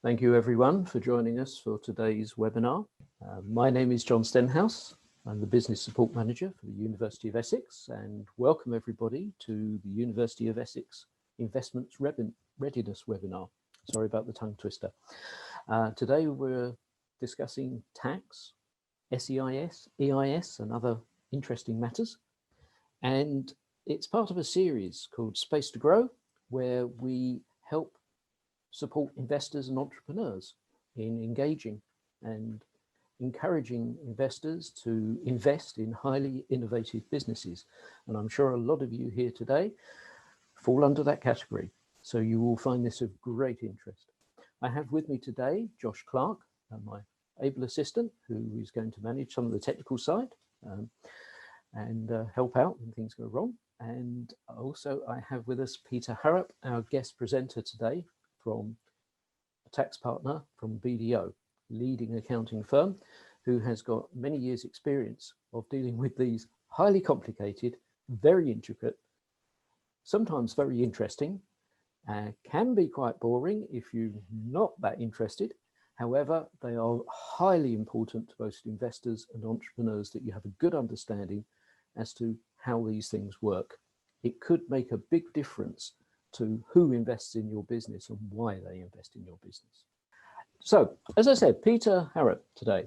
Thank you everyone for joining us for today's webinar. My name is John Stenhouse. I'm the Business Support Manager for the University of Essex, and welcome everybody to the University of Essex Investments Readiness webinar. Sorry about the tongue twister. Today we're discussing tax, SEIS, EIS and other interesting matters. And it's part of a series called Space to Grow, where we help support investors and entrepreneurs in engaging and encouraging investors to invest in highly innovative businesses. And I'm sure a lot of you here today fall under that category. So you will find this of great interest. I have with me today Josh Clark, my able assistant, who is going to manage some of the technical side and help out when things go wrong. And also I have with us Peter Harrup, our guest presenter today, from a tax partner from BDO, leading accounting firm, who has got many years experience of dealing with these highly complicated, very intricate, sometimes very interesting, can be quite boring if you're not that interested. However, they are highly important to both investors and entrepreneurs that you have a good understanding as to how these things work. It could make a big difference to who invests in your business and why they invest in your business. So, as I said, Peter Harrup today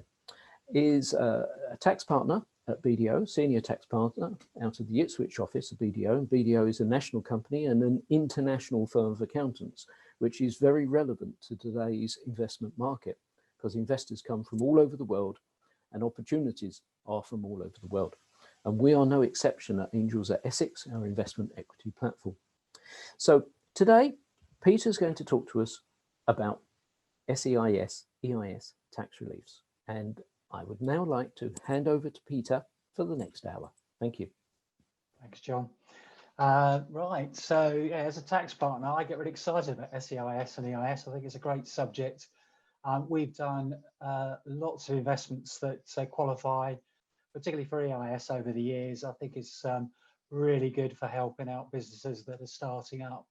is a tax partner at BDO, senior tax partner out of the Ipswich office of BDO. And BDO is a national company and an international firm of accountants, which is very relevant to today's investment market because investors come from all over the world and opportunities are from all over the world. And we are no exception at Angels at Essex, our investment equity platform. So today, Peter's going to talk to us about SEIS, EIS tax reliefs. And I would now like to hand over to Peter for the next hour. Thank you. Thanks, John. Right, so yeah, as a tax partner, I get really excited about SEIS and EIS. I think it's a great subject. We've done lots of investments that qualify, particularly for EIS over the years. I think it's really good for helping out businesses that are starting up.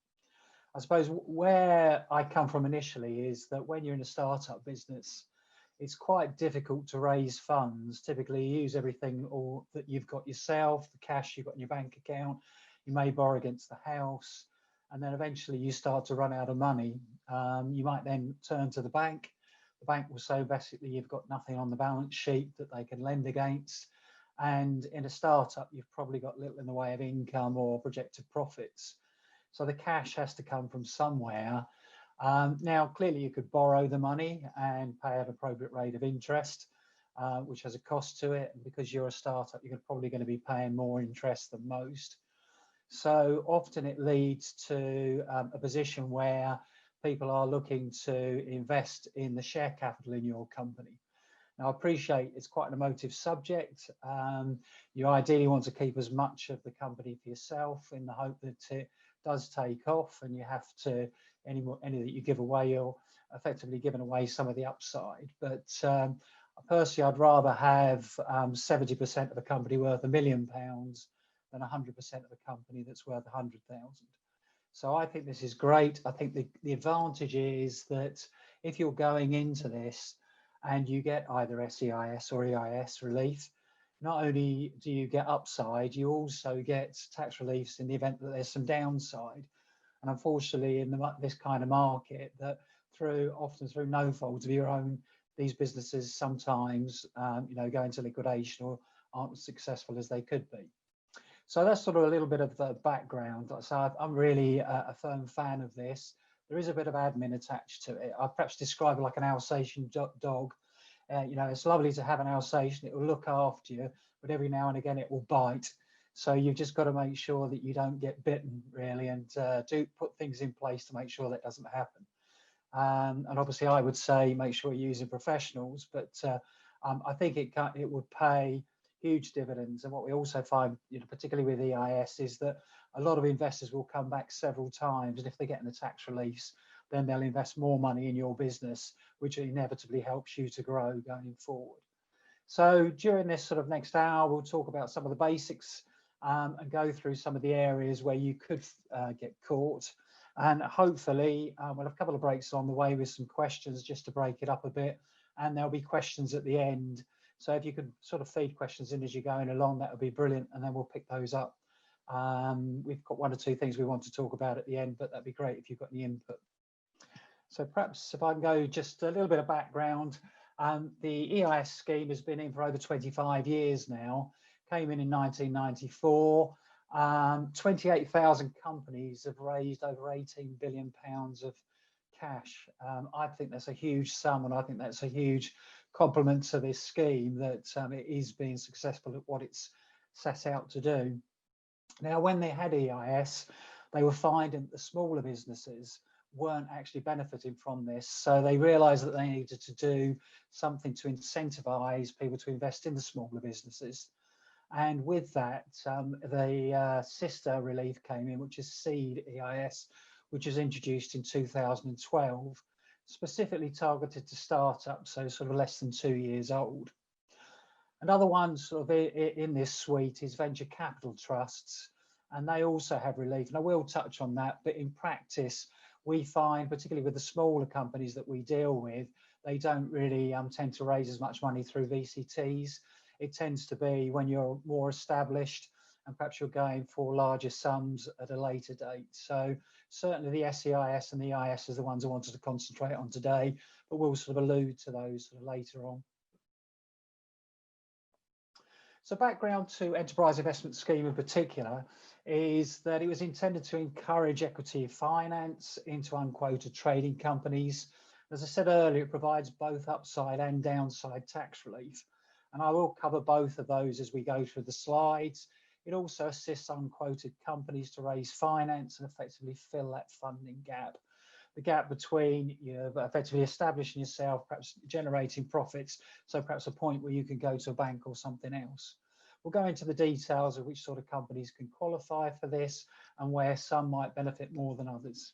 I suppose where I come from initially is that when you're in a startup business, it's quite difficult to raise funds. Typically, you use everything or that you've got yourself, the cash you've got in your bank account. You may borrow against the house, and then eventually you start to run out of money. You might then turn to the bank. The bank will say basically you've got nothing on the balance sheet that they can lend against. And in a startup, you've probably got little in the way of income or projected profits. So the cash has to come from somewhere. Now, clearly you could borrow the money and pay an appropriate rate of interest, which has a cost to it. And because you're a startup, you're probably going to be paying more interest than most. So often it leads to a position where people are looking to invest in the share capital in your company. Now, I appreciate it's quite an emotive subject. You ideally want to keep as much of the company for yourself in the hope that it does take off, and you have to, any that you give away, you're effectively giving away some of the upside. But personally, I'd rather have 70% of a company worth £1 million than 100% of a company that's worth 100,000. So I think this is great. I think the advantage is that if you're going into this and you get either SEIS or EIS relief, not only do you get upside, you also get tax reliefs in the event that there's some downside. And unfortunately, in this kind of market, that often through no fault of your own, these businesses sometimes go into liquidation or aren't as successful as they could be. So that's sort of a little bit of the background. So I'm really a firm fan of this. There is a bit of admin attached to it. I'll perhaps describe it like an Alsatian dog. It's lovely to have an Alsatian. It will look after you, but every now and again it will bite. So you've just got to make sure that you don't get bitten, really, and do put things in place to make sure that doesn't happen. And obviously, I would say make sure you're using professionals, but I think it would pay huge dividends. And what we also find, particularly with EIS, is that a lot of investors will come back several times, and if they're getting the tax reliefs, then they'll invest more money in your business, which inevitably helps you to grow going forward. So during this sort of next hour, we'll talk about some of the basics and go through some of the areas where you could get caught. And hopefully we'll have a couple of breaks on the way with some questions just to break it up a bit. And there'll be questions at the end. So if you could sort of feed questions in as you're going along, that would be brilliant. And then we'll pick those up. We've got 1 or 2 things we want to talk about at the end, but that'd be great if you've got any input. So perhaps if I can go just a little bit of background. The EIS scheme has been in for over 25 years now, came in 1994. 28,000 companies have raised over £18 billion of cash. I think that's a huge sum, and I think that's a huge compliment to this scheme that it is being successful at what it's set out to do. Now, when they had EIS, they were finding that the smaller businesses weren't actually benefiting from this. So they realized that they needed to do something to incentivize people to invest in the smaller businesses. And with that, the sister relief came in, which is SEED EIS, which was introduced in 2012, specifically targeted to startups, so sort of less than 2 years old. Another one sort of in this suite is venture capital trusts, and they also have relief. And I will touch on that, but in practice, we find, particularly with the smaller companies that we deal with, they don't really tend to raise as much money through VCTs. It tends to be when you're more established and perhaps you're going for larger sums at a later date. So certainly the SEIS and the EIS is the ones I wanted to concentrate on today, but we'll sort of allude to those sort of later on. So background to Enterprise Investment Scheme in particular is that it was intended to encourage equity finance into unquoted trading companies. As I said earlier, it provides both upside and downside tax relief. And I will cover both of those as we go through the slides. It also assists unquoted companies to raise finance and effectively fill that funding gap. The gap between effectively establishing yourself, perhaps generating profits, so perhaps a point where you can go to a bank or something else. We'll go into the details of which sort of companies can qualify for this and where some might benefit more than others.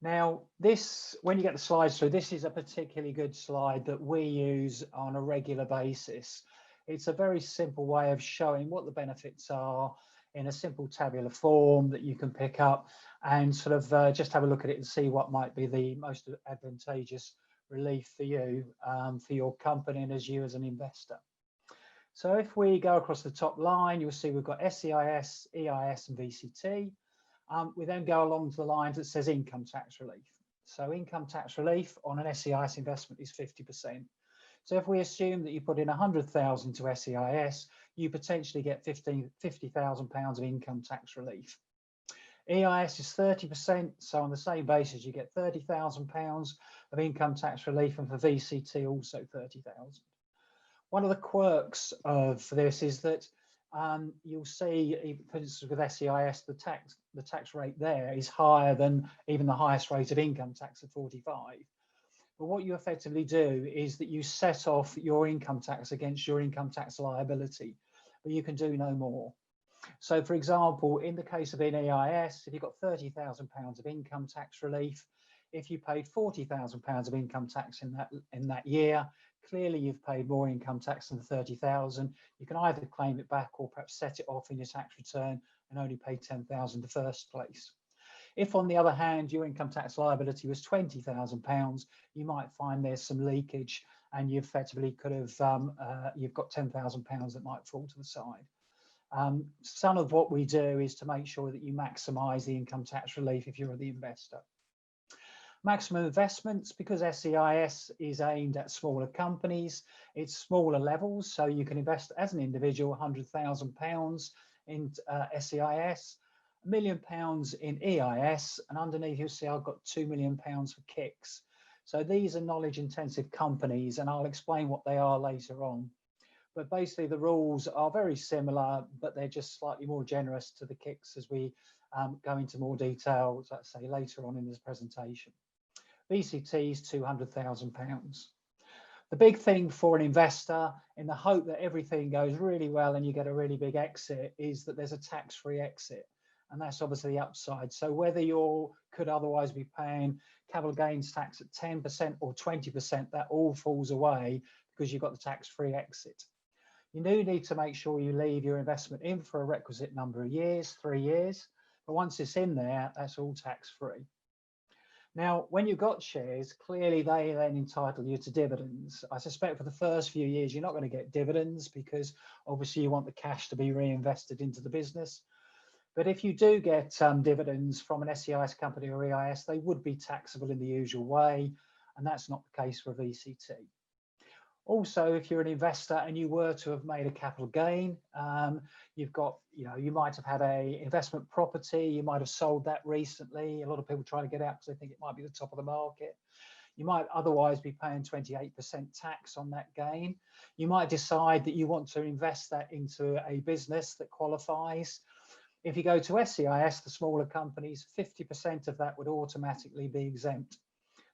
Now, this, when you get the slides through, this is a particularly good slide that we use on a regular basis. It's a very simple way of showing what the benefits are in a simple tabular form that you can pick up and sort of just have a look at it and see what might be the most advantageous relief for you, for your company and as you as an investor. So if we go across the top line, you'll see we've got SEIS, EIS and VCT. We then go along to the lines that says income tax relief. So income tax relief on an SEIS investment is 50%. So if we assume that you put in 100,000 to SEIS, you potentially get £50,000 of income tax relief. EIS is 30%, so on the same basis, you get £30,000 of income tax relief, and for VCT also 30,000. One of the quirks of this is that you'll see, for instance, with SEIS, the tax rate there is higher than even the highest rate of income tax at 45. But what you effectively do is that you set off your income tax against your income tax liability, but you can do no more. So, for example, in the case of an EIS, if you've got £30,000 of income tax relief, if you paid £40,000 of income tax in that year, clearly you've paid more income tax than the 30,000. You can either claim it back or perhaps set it off in your tax return and only pay 10,000 in the first place. If, on the other hand, your income tax liability was £20,000, you might find there's some leakage, and you effectively could have you've got £10,000 that might fall to the side. Some of what we do is to make sure that you maximise the income tax relief if you're the investor. Maximum investments, because SEIS is aimed at smaller companies, it's smaller levels, so you can invest as an individual £100,000 in SEIS, £1 million in EIS, and underneath you'll see I've got £2 million for kicks. So these are knowledge intensive companies, and I'll explain what they are later on. But basically the rules are very similar, but they're just slightly more generous to the kicks as we go into more detail, let's say, later on in this presentation. VCT is £200,000. The big thing for an investor, in the hope that everything goes really well and you get a really big exit, is that there's a tax-free exit. And that's obviously the upside. So whether you could otherwise be paying capital gains tax at 10% or 20%, that all falls away because you've got the tax-free exit. You do need to make sure you leave your investment in for a requisite number of years, 3 years. But once it's in there, that's all tax-free. Now, when you've got shares, clearly they then entitle you to dividends. I suspect for the first few years, you're not going to get dividends because obviously you want the cash to be reinvested into the business. But if you do get dividends from an SEIS company or EIS, they would be taxable in the usual way. And that's not the case for a VCT. Also, if you're an investor and you were to have made a capital gain, you've got, you might have had a investment property, you might have sold that recently. A lot of people try to get out because they think it might be the top of the market. You might otherwise be paying 28% tax on that gain. You might decide that you want to invest that into a business that qualifies. If you go to SEIS, the smaller companies, 50% of that would automatically be exempt.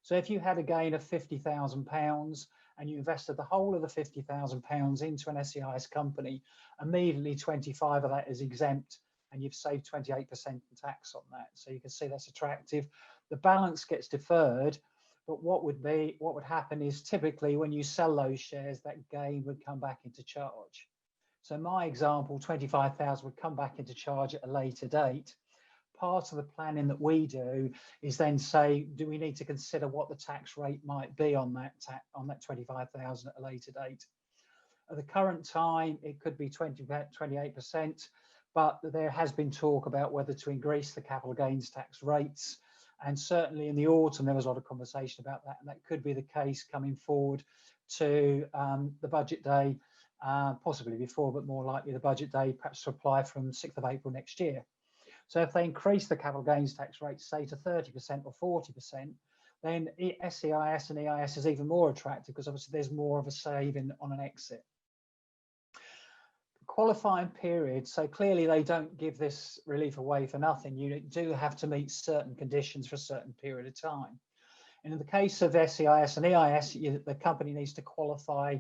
So if you had a gain of £50,000 and you invested the whole of the £50,000 into an SEIS company, immediately 25 of that is exempt and you've saved 28% in tax on that. So you can see that's attractive. The balance gets deferred, but what would happen is typically when you sell those shares, that gain would come back into charge. So my example, 25,000 would come back into charge at a later date. Part of the planning that we do is then say, do we need to consider what the tax rate might be on that 25,000 at a later date? At the current time, it could be 28%, but there has been talk about whether to increase the capital gains tax rates. And certainly in the autumn, there was a lot of conversation about that. And that could be the case coming forward to the budget day, possibly before, but more likely the budget day, perhaps to apply from 6th of April next year. So if they increase the capital gains tax rate, say to 30% or 40%, then SEIS and EIS is even more attractive because obviously there's more of a saving on an exit. Qualifying period, so clearly they don't give this relief away for nothing. You do have to meet certain conditions for a certain period of time. And in the case of SEIS and EIS, the company needs to qualify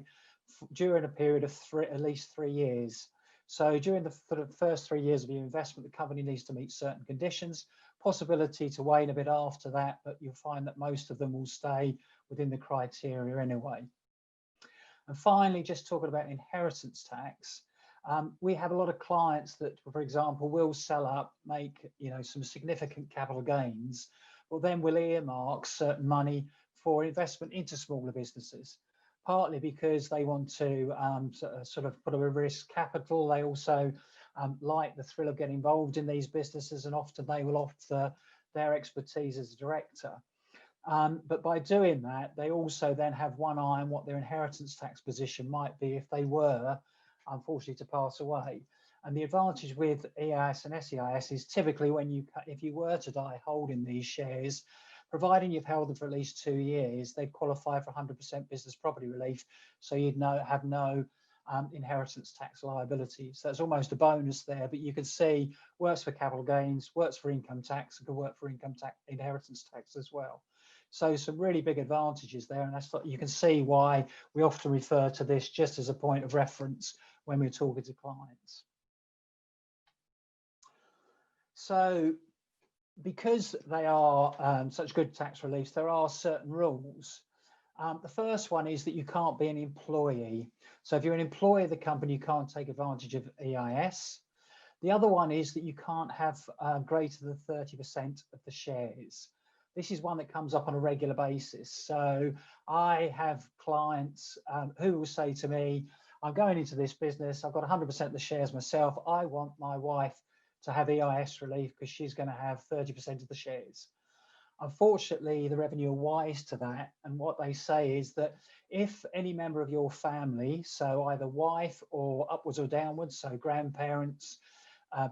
during a period of at least 3 years. So during the first 3 years of your investment, the company needs to meet certain conditions, possibility to wane a bit after that, but you'll find that most of them will stay within the criteria anyway. And finally, just talking about inheritance tax, we have a lot of clients that, for example, will sell up, make some significant capital gains, but then will earmark certain money for investment into smaller businesses. Partly because they want to sort of put a risk capital. They also like the thrill of getting involved in these businesses, and often they will offer their expertise as a director. But by doing that, they also then have one eye on what their inheritance tax position might be if they were, unfortunately, to pass away. And the advantage with EIS and SEIS is typically if you were to die holding these shares, providing you've held them for at least 2 years, they'd qualify for 100% business property relief. So you'd have no inheritance tax liability. So that's almost a bonus there, but you can see works for capital gains, works for income tax, and can work for inheritance tax as well. So some really big advantages there. And that's what you can see why we often refer to this just as a point of reference when we're talking to clients. So because they are such good tax reliefs, there are certain rules. The first one is that you can't be an employee. So if you're an employee of the company, you can't take advantage of EIS. The other one is that you can't have greater than 30% of the shares. This is one that comes up on a regular basis. So I have clients who will say to me, I'm going into this business, I've got 100% of the shares myself. I want my wife to have EIS relief because she's going to have 30% of the shares. Unfortunately, the revenue are wise to that. And what they say is that if any member of your family, so either wife or upwards or downwards, so grandparents,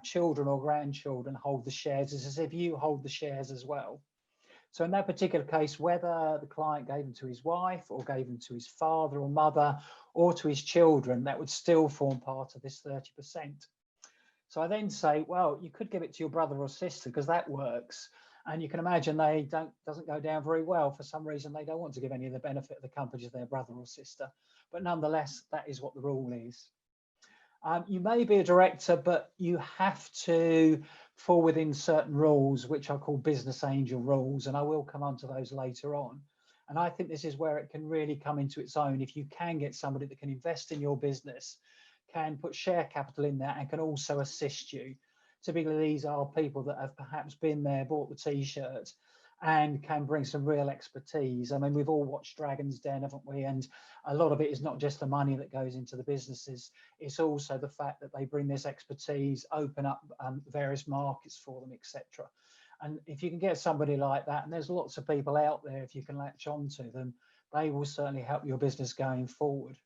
children or grandchildren hold the shares, it's as if you hold the shares as well. So in that particular case, whether the client gave them to his wife or gave them to his father or mother or to his children, that would still form part of this 30%. So I then say, well, you could give it to your brother or sister because that works. And you can imagine doesn't go down very well. For some reason, they don't want to give any of the benefit of the company to their brother or sister. But nonetheless, that is what the rule is. You may be a director, but you have to fall within certain rules, which are called business angel rules. And I will come on to those later on. And I think this is where it can really come into its own. If you can get somebody that can invest in your business can put share capital in there and can also assist you. Typically, these are people that have perhaps been there, bought the t-shirt, and can bring some real expertise. I mean, we've all watched Dragon's Den, haven't we? And a lot of it is not just the money that goes into the businesses, it's also the fact that they bring this expertise, open up various markets for them, etc. And if you can get somebody like that, and there's lots of people out there, if you can latch on to them, they will certainly help your business going forward.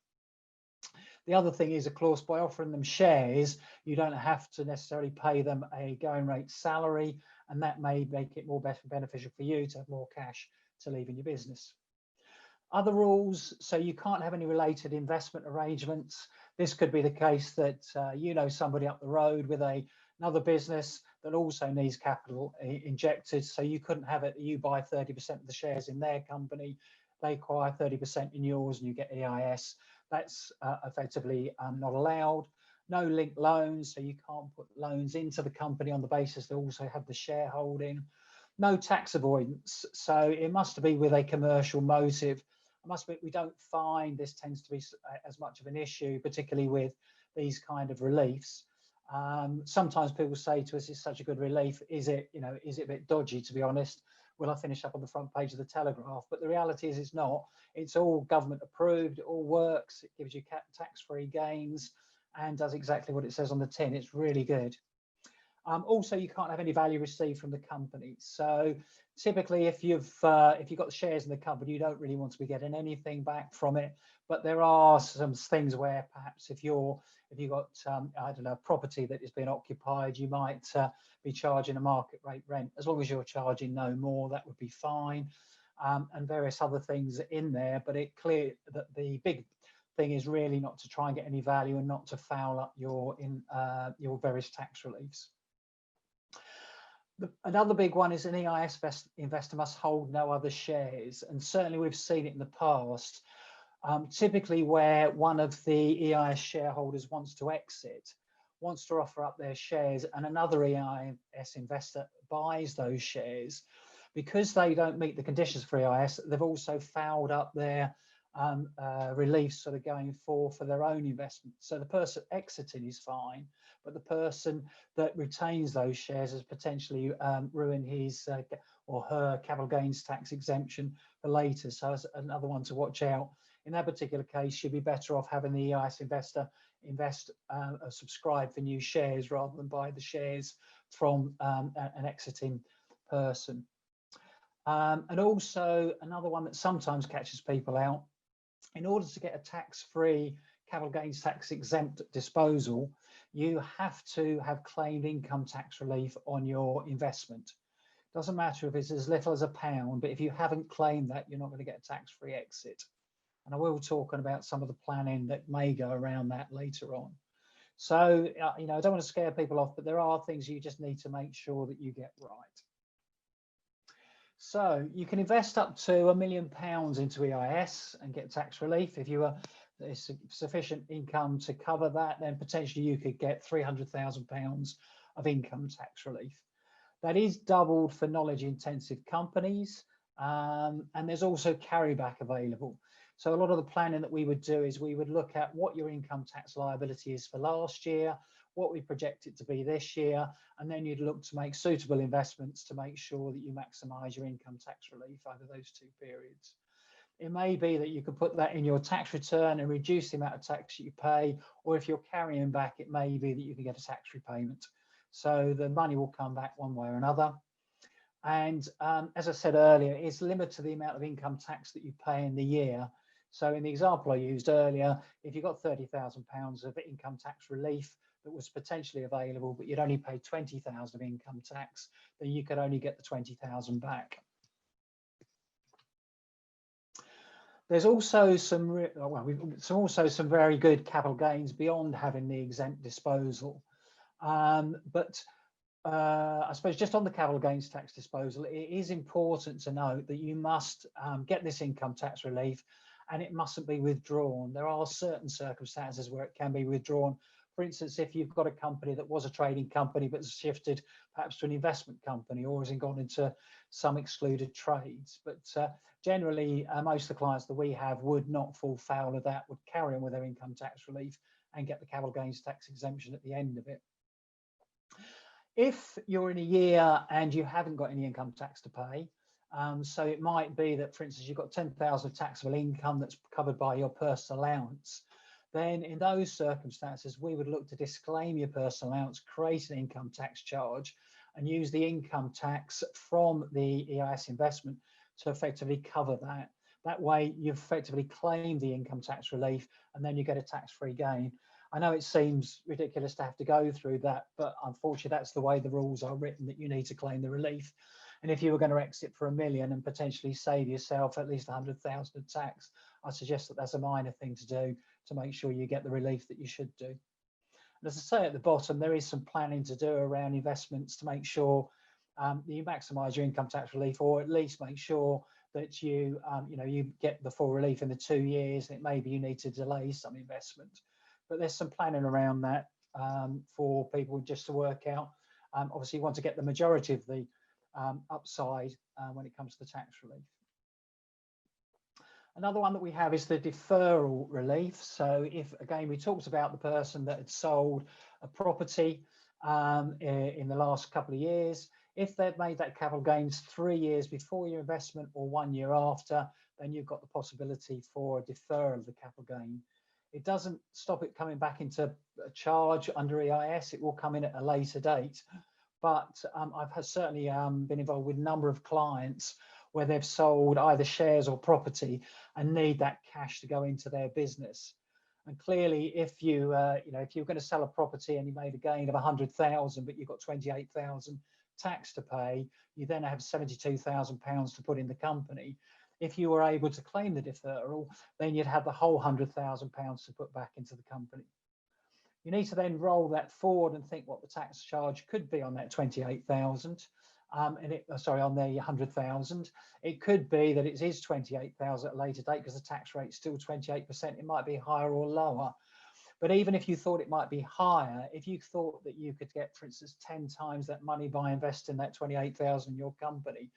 The other thing is, of course, by offering them shares, you don't have to necessarily pay them a going rate salary, and that may make it more beneficial for you to have more cash to leave in your business. Other rules, so you can't have any related investment arrangements. This could be the case that you know somebody up the road with another business that also needs capital injected, so you couldn't have it, you buy 30% of the shares in their company, they acquire 30% in yours, and you get EIS. That's effectively not allowed. No linked loans, so you can't put loans into the company on the basis they also have the shareholding. No tax avoidance, so it must be with a commercial motive. I must admit, we don't find this tends to be as much of an issue, particularly with these kind of reliefs. Sometimes people say to us, it's such a good relief, is it, you know, is it a bit dodgy, to be honest? Will I finish up on the front page of the Telegraph? But the reality is it's not. It's all government approved, it all works, it gives you tax-free gains and does exactly what it says on the tin. It's really good. Also, you can't have any value received from the company. So typically, if you've got shares in the company, you don't really want to be getting anything back from it. But there are some things where perhaps if you've got I don't know, property that is being occupied, you might be charging a market rate rent. As long as you're charging no more, that would be fine. And various other things in there. But it's clear that the big thing is really not to try and get any value and not to foul up your various tax reliefs. Another big one is an EIS investor must hold no other shares, and certainly we've seen it in the past. Typically where one of the EIS shareholders wants to exit, wants to offer up their shares, and another EIS investor buys those shares, because they don't meet the conditions for EIS, they've also fouled up their reliefs sort of going for their own investment. So the person exiting is fine, but the person that retains those shares has potentially ruined his or her capital gains tax exemption for later. So that's another one to watch out. In that particular case, you'd be better off having the EIS investor subscribe for new shares rather than buy the shares from an exiting person. And also another one that sometimes catches people out, in order to get a tax-free capital gains tax exempt disposal, you have to have claimed income tax relief on your investment. Doesn't matter if it's as little as £1, but if you haven't claimed that, you're not going to get a tax-free exit. And I will talk about some of the planning that may go around that later on. So, you know, I don't want to scare people off, but there are things you just need to make sure that you get right. So you can invest up to £1 million into EIS and get tax relief. If you are sufficient income to cover that, then potentially you could get £300,000 of income tax relief. That is doubled for knowledge intensive companies, and there's also carryback available. So a lot of the planning that we would do is we would look at what your income tax liability is for last year, what we project it to be this year, and then you'd look to make suitable investments to make sure that you maximize your income tax relief over those 2 periods. It may be that you could put that in your tax return and reduce the amount of tax you pay, or if you're carrying back, it may be that you can get a tax repayment. So the money will come back one way or another. And as I said earlier, it's limited to the amount of income tax that you pay in the year. So in the example I used earlier, if you got £30,000 of income tax relief that was potentially available, but you'd only pay £20,000 of income tax, then you could only get the £20,000 back. There's also some very good capital gains beyond having the exempt disposal. I suppose just on the capital gains tax disposal, it is important to note that you must get this income tax relief, and it mustn't be withdrawn. There are certain circumstances where it can be withdrawn. For instance, if you've got a company that was a trading company but has shifted perhaps to an investment company or has gone into some excluded trades. But generally, most of the clients that we have would not fall foul of that, would carry on with their income tax relief and get the capital gains tax exemption at the end of it. If you're in a year and you haven't got any income tax to pay, so it might be that, for instance, you've got 10,000 of taxable income that's covered by your personal allowance, then in those circumstances, we would look to disclaim your personal allowance, create an income tax charge, and use the income tax from the EIS investment to effectively cover that. That way, you've effectively claimed the income tax relief, and then you get a tax-free gain. I know it seems ridiculous to have to go through that, but unfortunately, that's the way the rules are written, that you need to claim the relief. And if you were going to exit for $1 million and potentially save yourself at least 100,000 of tax, I suggest that that's a minor thing to do to make sure you get the relief that you should do. And as I say at the bottom, there is some planning to do around investments to make sure that you maximise your income tax relief, or at least make sure that you get the full relief in the 2 years. And maybe you need to delay some investment, but there's some planning around that for people just to work out. Obviously, you want to get the majority of the upside when it comes to the tax relief. Another one that we have is the deferral relief. So if, again, we talked about the person that had sold a property in the last couple of years, if they've made that capital gains 3 years before your investment or 1 year after, then you've got the possibility for a deferral of the capital gain. It doesn't stop it coming back into a charge under EIS. It will come in at a later date. But I've certainly been involved with a number of clients where they've sold either shares or property and need that cash to go into their business. And clearly, if you if you're going to sell a property and you made a gain of 100,000, but you've got 28,000 tax to pay, you then have 72,000 pounds to put in the company. If you were able to claim the deferral, then you'd have the whole 100,000 pounds to put back into the company. You need to then roll that forward and think what the tax charge could be on that 28,000. On the 100,000. It could be that it is 28,000 at a later date because the tax rate is still 28%. It might be higher or lower. But even if you thought it might be higher, if you thought that you could get, for instance, 10 times that money by investing that 28,000 in your company,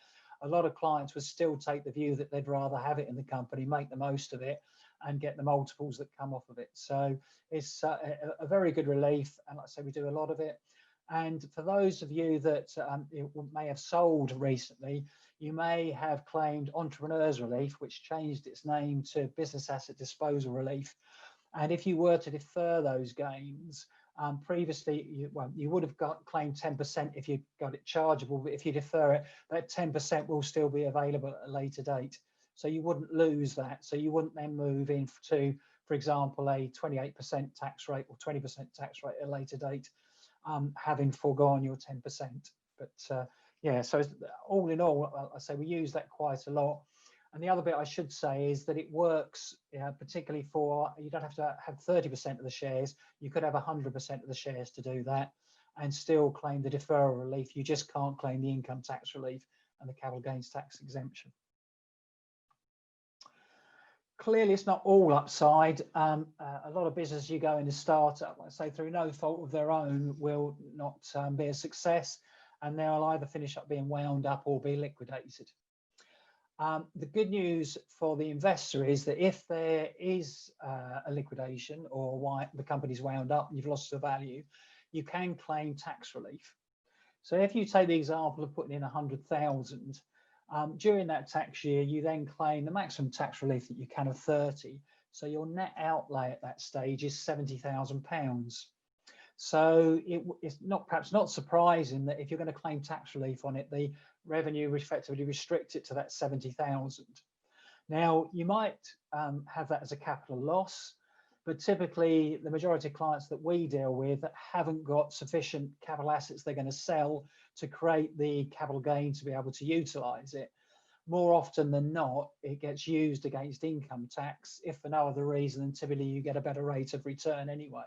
a lot of clients would still take the view that they'd rather have it in the company, make the most of it, and get the multiples that come off of it. So it's a very good relief. And like I say, we do a lot of it. And for those of you that may have sold recently, you may have claimed Entrepreneurs Relief, which changed its name to Business Asset Disposal Relief. And if you were to defer those gains, previously, you would have claimed 10% if you got it chargeable, but if you defer it, that 10% will still be available at a later date. So you wouldn't lose that. So you wouldn't then move into, for example, a 28% tax rate or 20% tax rate at a later date, having foregone your 10%. But yeah, so all in all, I say we use that quite a lot. And the other bit I should say is that it works, particularly for, you don't have to have 30% of the shares. You could have 100% of the shares to do that and still claim the deferral relief. You just can't claim the income tax relief and the capital gains tax exemption. Clearly, it's not all upside. A lot of businesses you go in a startup, let's say through no fault of their own, will not be a success, and they'll either finish up being wound up or be liquidated. The good news for the investor is that if there is a liquidation or why the company's wound up and you've lost the value, you can claim tax relief. So if you take the example of putting in 100,000, during that tax year, you then claim the maximum tax relief that you can of 30. So your net outlay at that stage is £70,000. So it's perhaps not surprising that if you're going to claim tax relief on it, the revenue effectively restrict it to that 70,000. Now, you might have that as a capital loss, but typically the majority of clients that we deal with haven't got sufficient capital assets they're going to sell to create the capital gain to be able to utilize it. More often than not, it gets used against income tax, if for no other reason than typically you get a better rate of return anyway.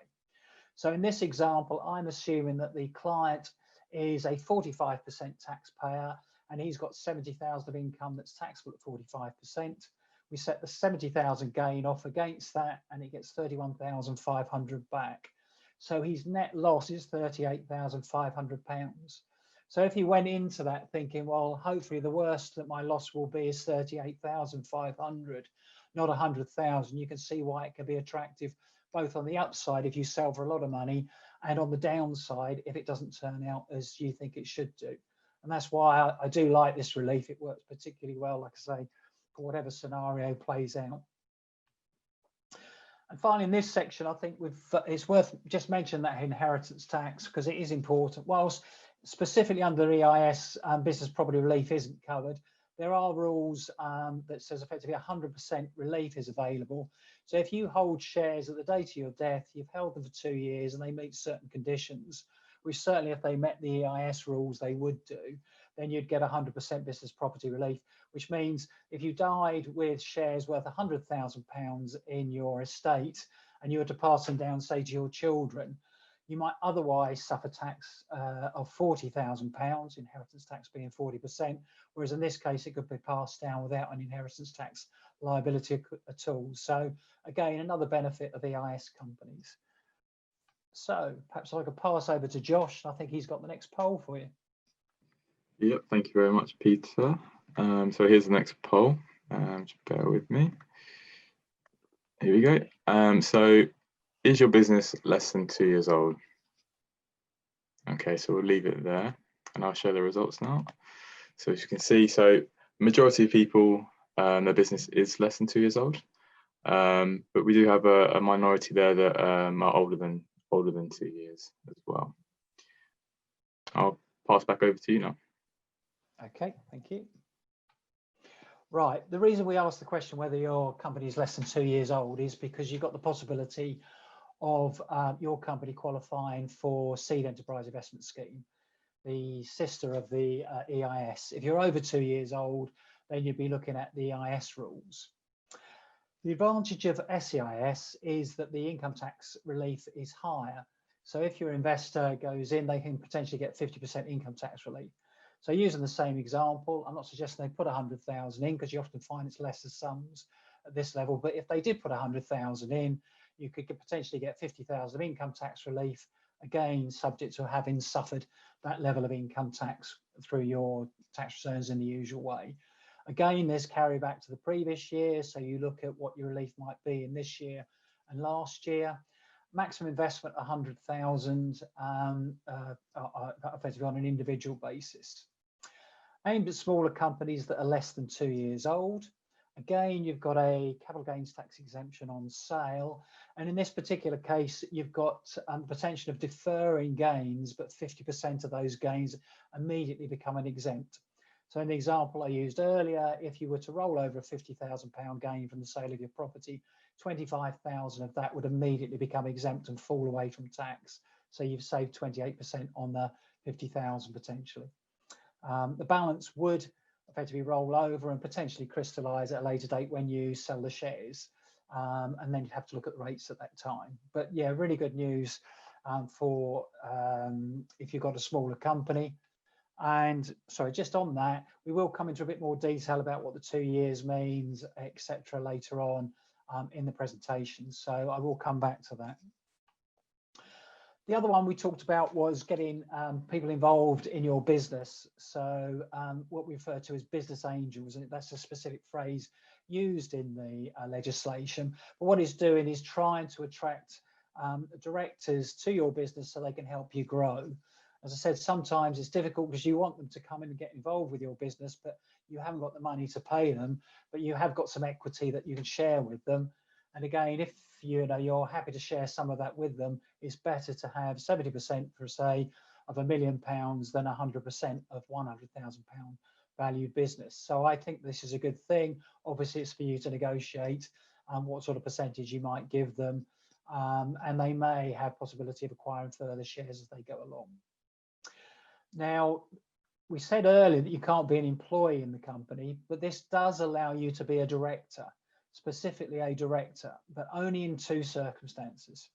So in this example, I'm assuming that the client is a 45% taxpayer and he's got 70,000 of income that's taxable at 45%. We set the 70,000 gain off against that and he gets 31,500 back. So his net loss is £38,500. So if he went into that thinking, well, hopefully the worst that my loss will be is 38,500, not 100,000, you can see why it can be attractive both on the upside if you sell for a lot of money, and on the downside if it doesn't turn out as you think it should do. And that's why I do like this relief. It works particularly well, like I say, for whatever scenario plays out. And finally, in this section, I think it's worth just mentioning that inheritance tax, because it is important. Whilst specifically under EIS, business property relief isn't covered, there are rules that says effectively 100% relief is available. So if you hold shares at the date of your death, you've held them for 2 years and they meet certain conditions, which certainly if they met the EIS rules, they would do, then you'd get 100% business property relief, which means if you died with shares worth £100,000 in your estate and you were to pass them down, say, to your children, you might otherwise suffer tax of £40,000, inheritance tax being 40%, whereas in this case, it could be passed down without an inheritance tax liability at all. So again, another benefit of EIS companies. So perhaps I could pass over to Josh. I think he's got the next poll for you. Yep, thank you very much, Peter. So here's the next poll. Just bear with me. Here we go. So is your business less than 2 years old? Okay, so we'll leave it there and I'll show the results now. So as you can see, so majority of people, their business is less than 2 years old. But we do have a minority there that are older than 2 years as well. I'll pass back over to you now. Okay, thank you. Right, the reason we asked the question whether your company is less than 2 years old is because you've got the possibility of your company qualifying for Seed Enterprise Investment Scheme, the sister of the EIS. If you're over 2 years old, then you'd be looking at the EIS rules. The advantage of SEIS is that the income tax relief is higher. So if your investor goes in, they can potentially get 50% income tax relief. So using the same example, I'm not suggesting they put 100,000 in because you often find it's lesser sums at this level. But if they did put 100,000 in, you could potentially get 50,000 of income tax relief, again, subject to having suffered that level of income tax through your tax returns in the usual way. Again, there's carry back to the previous year. So you look at what your relief might be in this year and last year. Maximum investment 100,000 effectively on an individual basis. Aimed at smaller companies that are less than 2 years old. Again, you've got a capital gains tax exemption on sale. And in this particular case, you've got the potential of deferring gains, but 50% of those gains immediately become an exempt. So in the example I used earlier, if you were to roll over a £50,000 gain from the sale of your property, 25,000 of that would immediately become exempt and fall away from tax. So you've saved 28% on the 50,000 potentially. The balance would effectively roll over and potentially crystallise at a later date when you sell the shares. And then you'd have to look at the rates at that time. But yeah, really good news for if you've got a smaller company. And sorry, just on that, we will come into a bit more detail about what the 2 years means, etc. later on in the presentation. So I will come back to that. The other one we talked about was getting people involved in your business. So what we refer to as business angels, and that's a specific phrase used in the legislation. But what it's doing is trying to attract directors to your business so they can help you grow. As I said, sometimes it's difficult because you want them to come in and get involved with your business, but you haven't got the money to pay them, but you have got some equity that you can share with them. And again, if you're happy to share some of that with them, it's better to have 70% for say of £1 million than 100% of £100,000 valued business. So I think this is a good thing. Obviously, it's for you to negotiate what sort of percentage you might give them, and they may have possibility of acquiring further shares as they go along. Now, we said earlier that you can't be an employee in the company, but this does allow you to be a director, specifically a director, but only in two circumstances.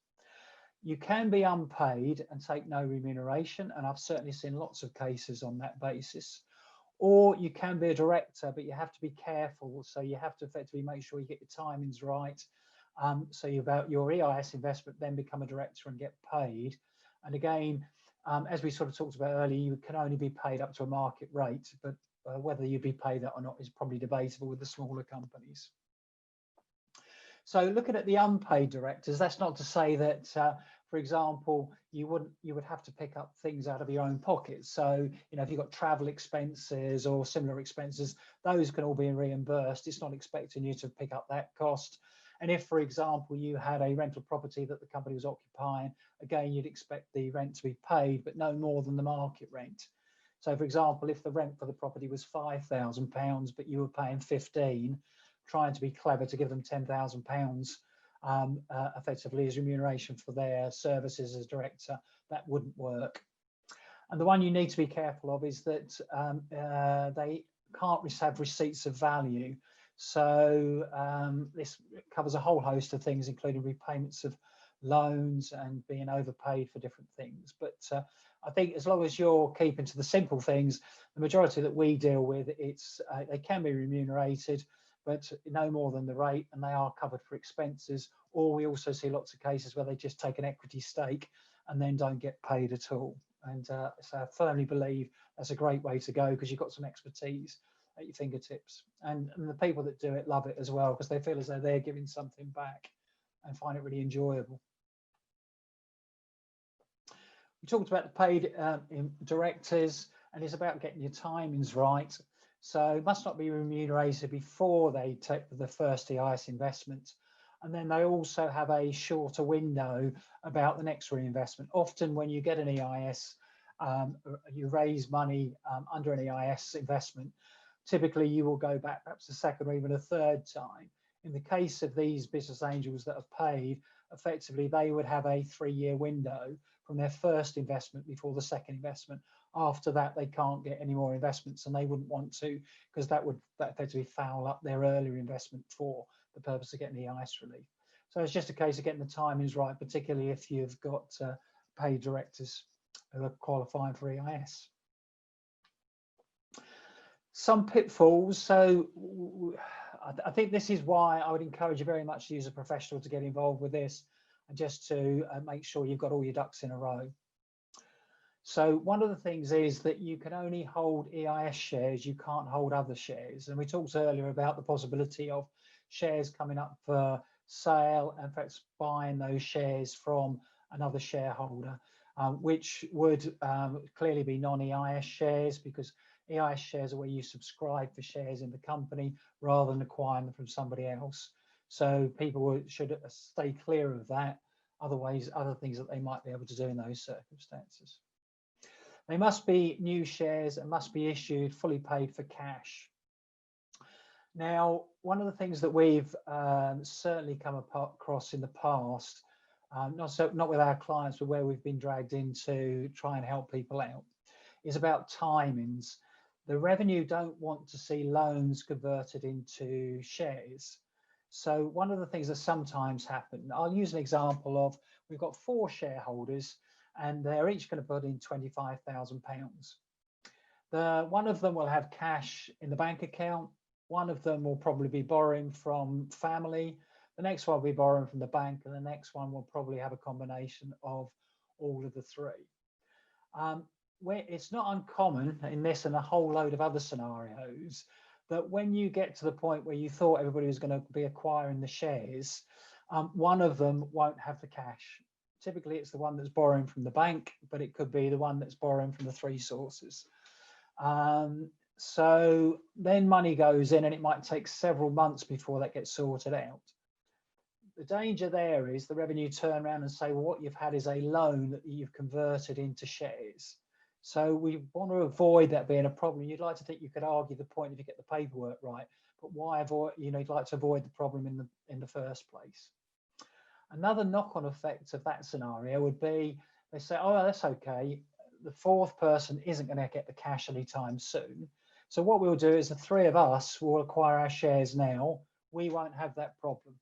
You can be unpaid and take no remuneration, and I've certainly seen lots of cases on that basis. Or you can be a director, but you have to be careful. So you have to effectively make sure you get your timings right. So about your EIS investment, then become a director and get paid. And again, as we sort of talked about earlier, you can only be paid up to a market rate, but whether you'd be paid that or not is probably debatable with the smaller companies. So looking at the unpaid directors, that's not to say that, for example, you would have to pick up things out of your own pocket. So, you know, if you've got travel expenses or similar expenses, those can all be reimbursed. It's not expecting you to pick up that cost. And if, for example, you had a rental property that the company was occupying, again, you'd expect the rent to be paid, but no more than the market rent. So, for example, if the rent for the property was £5,000, but you were paying 15, trying to be clever to give them £10,000 effectively as remuneration for their services as director, that wouldn't work. And the one you need to be careful of is that they can't have receipts of value. So this covers a whole host of things, including repayments of loans and being overpaid for different things. But I think as long as you're keeping to the simple things, the majority that we deal with, they can be remunerated, but no more than the rate, and they are covered for expenses. Or we also see lots of cases where they just take an equity stake and then don't get paid at all. And so I firmly believe that's a great way to go, because you've got some expertise at your fingertips, and the people that do it love it as well, because they feel as though they're giving something back and find it really enjoyable. We talked about the paid directors, and it's about getting your timings right. So must not be remunerated before they take the first EIS investment. And then they also have a shorter window about the next reinvestment. Often when you get an EIS, you raise money under an EIS investment, typically you will go back perhaps a second or even a third time. In the case of these business angels that have paid, effectively they would have a 3-year window from their first investment before the second investment. After that, they can't get any more investments, and they wouldn't want to, because that would effectively foul up their earlier investment for the purpose of getting the EIS relief. So it's just a case of getting the timings right, particularly if you've got paid directors who are qualifying for EIS. Some pitfalls. So I think this is why I would encourage you very much to use a professional to get involved with this, and just to make sure you've got all your ducks in a row. So one of the things is that you can only hold EIS shares, you can't hold other shares. And we talked earlier about the possibility of shares coming up for sale, and in fact buying those shares from another shareholder, which would clearly be non-EIS shares, because EIS shares are where you subscribe for shares in the company rather than acquiring them from somebody else. So people should stay clear of that. Otherwise, other things that they might be able to do in those circumstances. They must be new shares and must be issued fully paid for cash. Now, one of the things that we've certainly come across in the past, not with our clients, but where we've been dragged in to try and help people out, is about timings. The revenue don't want to see loans converted into shares. So one of the things that sometimes happen, I'll use an example of, we've got 4 shareholders, and they're each going to put in £25,000. One of them will have cash in the bank account. One of them will probably be borrowing from family. The next one will be borrowing from the bank, and the next one will probably have a combination of all of the 3. Where it's not uncommon in this and a whole load of other scenarios, that when you get to the point where you thought everybody was going to be acquiring the shares, one of them won't have the cash. Typically, it's the one that's borrowing from the bank, but it could be the one that's borrowing from the 3 sources. So then money goes in, and it might take several months before that gets sorted out. The danger there is the revenue turn around and say, well, what you've had is a loan that you've converted into shares. So we want to avoid that being a problem. You'd like to think you could argue the point if you get the paperwork right, but why avoid? You'd like to avoid the problem in the first place. Another knock-on effect of that scenario would be, they say, oh, that's okay, the 4th person isn't going to get the cash anytime soon. So what we'll do is the 3 of us will acquire our shares now. We won't have that problem.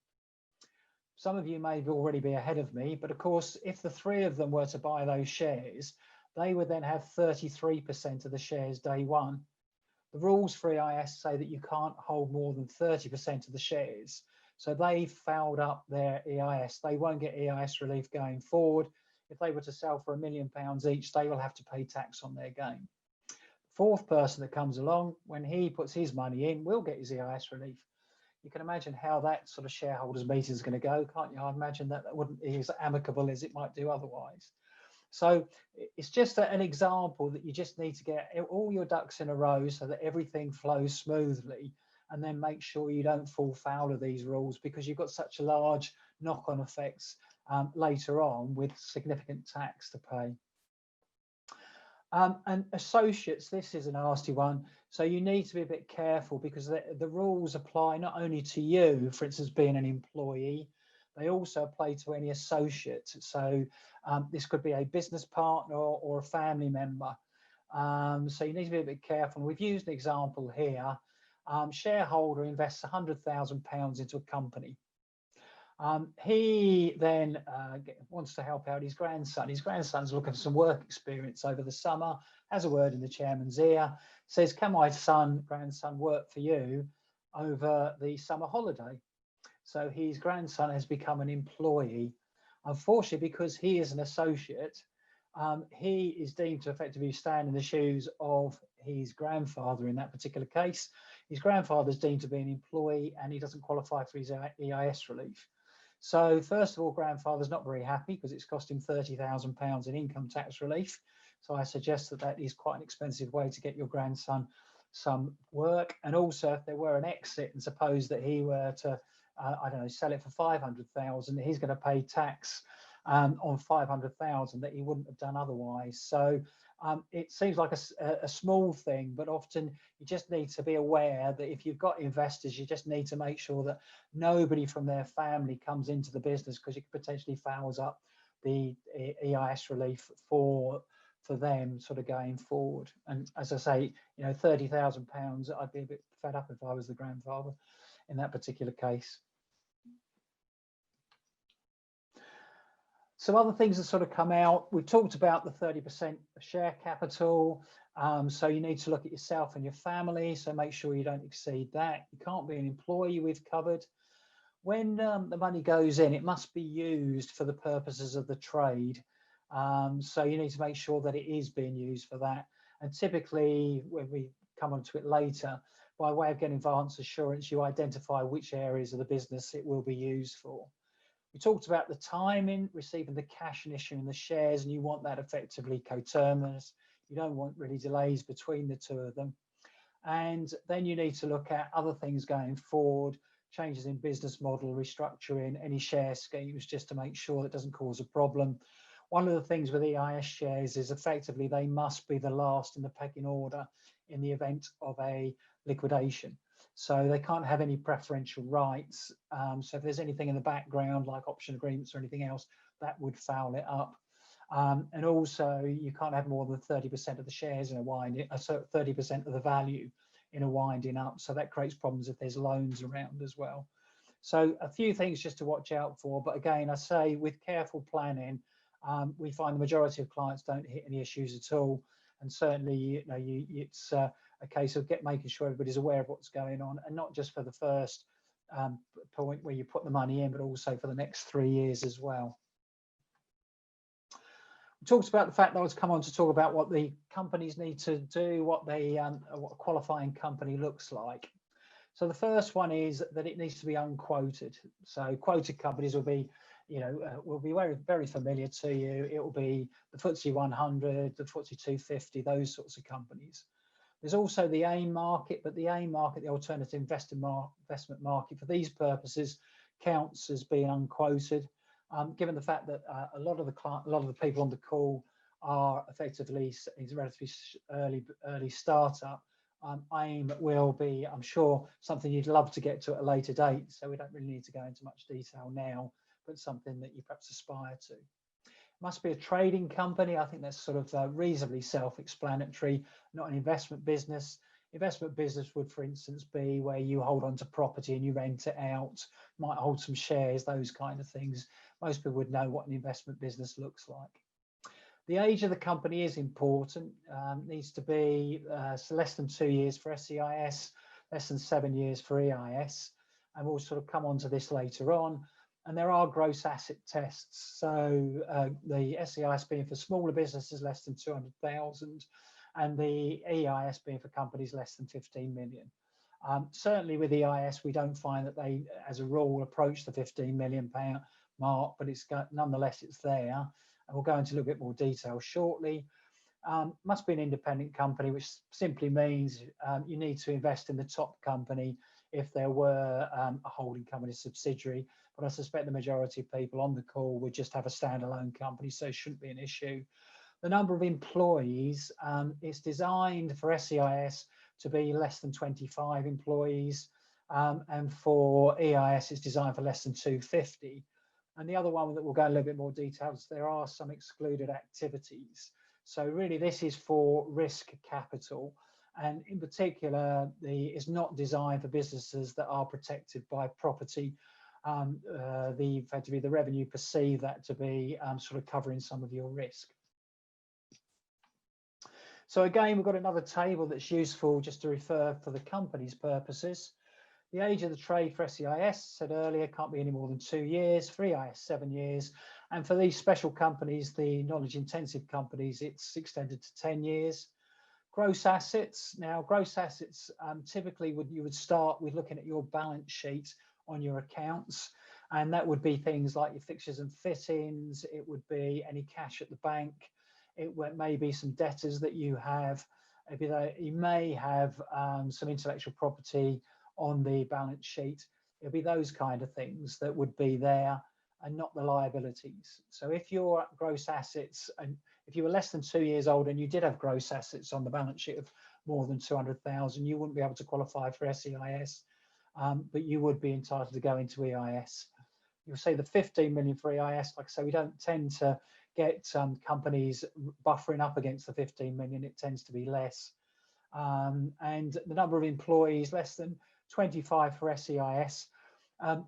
Some of you may already be ahead of me, but of course, if the 3 of them were to buy those shares, they would then have 33% of the shares day one. The rules for EIS say that you can't hold more than 30% of the shares. So they've fouled up their EIS. They won't get EIS relief going forward. If they were to sell for £1 million each, they will have to pay tax on their gain. The 4th person that comes along, when he puts his money in, will get his EIS relief. You can imagine how that sort of shareholders meeting is going to go, can't you? I imagine that wouldn't be as amicable as it might do otherwise. So it's just an example that you just need to get all your ducks in a row so that everything flows smoothly, and then make sure you don't fall foul of these rules, because you've got such large knock-on effects later on with significant tax to pay. And associates, this is a nasty one. So you need to be a bit careful, because the rules apply not only to you, for instance, being an employee, they also apply to any associate. So this could be a business partner or a family member. So you need to be a bit careful. We've used an example here. Shareholder invests £100,000 into a company. He then wants to help out his grandson. His grandson's looking for some work experience over the summer, has a word in the chairman's ear, says, can my grandson work for you over the summer holiday? So his grandson has become an employee. Unfortunately, because he is an associate, he is deemed to effectively stand in the shoes of his grandfather in that particular case. His grandfather is deemed to be an employee, and he doesn't qualify for his EIS relief. So first of all, grandfather's not very happy, because it's cost him £30,000 in income tax relief. So I suggest that that is quite an expensive way to get your grandson some work. And also, if there were an exit, and suppose that he were to, I don't know, sell it for 500,000, he's going to pay tax on 500,000 that he wouldn't have done otherwise. So it seems like a small thing, but often you just need to be aware that if you've got investors, you just need to make sure that nobody from their family comes into the business, because it potentially fouls up the EIS relief for them sort of going forward. And as I say, you know, £30,000, I'd be a bit fed up if I was the grandfather in that particular case. Some other things that sort of come out, we've talked about the 30% share capital. So you need to look at yourself and your family. So make sure you don't exceed that. You can't be an employee, we've covered. When the money goes in, it must be used for the purposes of the trade. So you need to make sure that it is being used for that. And typically, when we come onto it later, by way of getting advance assurance, you identify which areas of the business it will be used for. We talked about the timing, receiving the cash and issuing the shares, and you want that effectively coterminous. You don't want really delays between the two of them. And then you need to look at other things going forward, changes in business model, restructuring, any share schemes, just to make sure it doesn't cause a problem. One of the things with EIS shares is effectively they must be the last in the pecking order in the event of a liquidation. So they can't have any preferential rights. So if there's anything in the background, like option agreements or anything else, that would foul it up. And also, you can't have more than 30% of the shares in a winding, so 30% of the value in a winding up. So that creates problems if there's loans around as well. So a few things just to watch out for. But again, I say with careful planning, we find the majority of clients don't hit any issues at all. And certainly, you know, it's a case of making sure everybody's aware of what's going on, and not just for the first point where you put the money in, but also for the next 3 years as well. We talked about the fact that I was come on to talk about what the companies need to do, what a qualifying company looks like. So the first one is that it needs to be unquoted. So quoted companies will be, you know, will be very, very familiar to you. It will be the FTSE 100, the FTSE 250, those sorts of companies. There's also the AIM market, but the AIM market, the alternative investment market, for these purposes counts as being unquoted. Given the fact that a lot of the people on the call are effectively relatively early startup, AIM will be, I'm sure, something you'd love to get to at a later date. So we don't really need to go into much detail now, but something that you perhaps aspire to. Must be a trading company. I think that's sort of reasonably self-explanatory, not an investment business. Investment business would, for instance, be where you hold on to property and you rent it out, might hold some shares, those kind of things. Most people would know what an investment business looks like. The age of the company is important. Needs to be less than 2 years for SEIS, less than 7 years for EIS. And we'll sort of come on to this later on. And there are gross asset tests. So the SEIS being for smaller businesses less than 200,000, and the EIS being for companies less than 15 million. Certainly with EIS, we don't find that they, as a rule, approach the £15 million mark, but nonetheless, it's there. And we'll go into a little bit more detail shortly. Must be an independent company, which simply means you need to invest in the top company if there were a holding company subsidiary. But I suspect the majority of people on the call would just have a standalone company, so it shouldn't be an issue. The number of employees is designed for SEIS to be less than 25 employees, and for EIS it's designed for less than 250. And the other one that we'll go in a little bit more details, there are some excluded activities. So really this is for risk capital, and in particular it's not designed for businesses that are protected by property. Effectively the revenue perceive that to be sort of covering some of your risk. So again, we've got another table that's useful just to refer for the company's purposes. The age of the trade for SEIS, said earlier, can't be any more than 2 years. For EIS, 7 years. And for these special companies, the knowledge intensive companies, it's extended to 10 years. Gross assets. Now, gross assets, typically you would start with looking at your balance sheet on your accounts. And that would be things like your fixtures and fittings. It would be any cash at the bank. It may be some debtors that you have. You may have some intellectual property on the balance sheet. It'll be those kind of things that would be there and not the liabilities. So if your gross assets, and if you were less than 2 years old and you did have gross assets on the balance sheet of more than 200,000, you wouldn't be able to qualify for SEIS, but you would be entitled to go into EIS. You'll see the 15 million for EIS. Like I say, we don't tend to get companies buffering up against the 15 million. It tends to be less. And the number of employees, less than 25 for SEIS.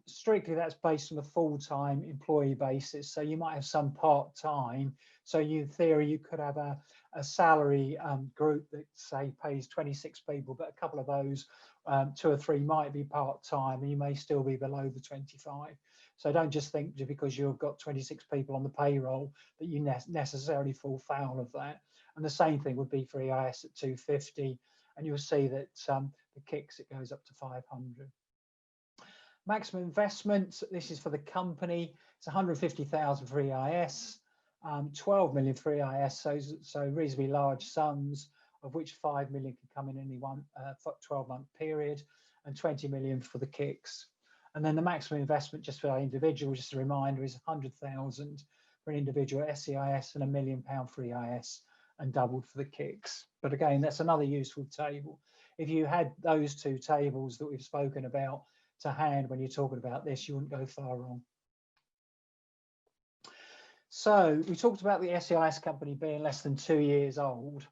Strictly, that's based on a full-time employee basis. So you might have some part-time. So in theory, you could have a salary group that, say, pays 26 people, but a couple of those, 2 or 3 might be part-time, and you may still be below the 25. So don't just think just because you've got 26 people on the payroll that you necessarily fall foul of that. And the same thing would be for EIS at 250. And you'll see that the kicks, it goes up to 500. Maximum investment, this is for the company. It's 150,000 for EIS, 12 million for EIS, so reasonably large sums, of which 5 million can come in any one 12-month period, and 20 million for the kicks. And then the maximum investment just for our individual, just a reminder, is 100,000 for an individual SEIS and £1 million for EIS, and doubled for the kicks. But again, that's another useful table. If you had those 2 tables that we've spoken about to hand when you're talking about this, you wouldn't go far wrong. So we talked about the SEIS company being less than 2 years old.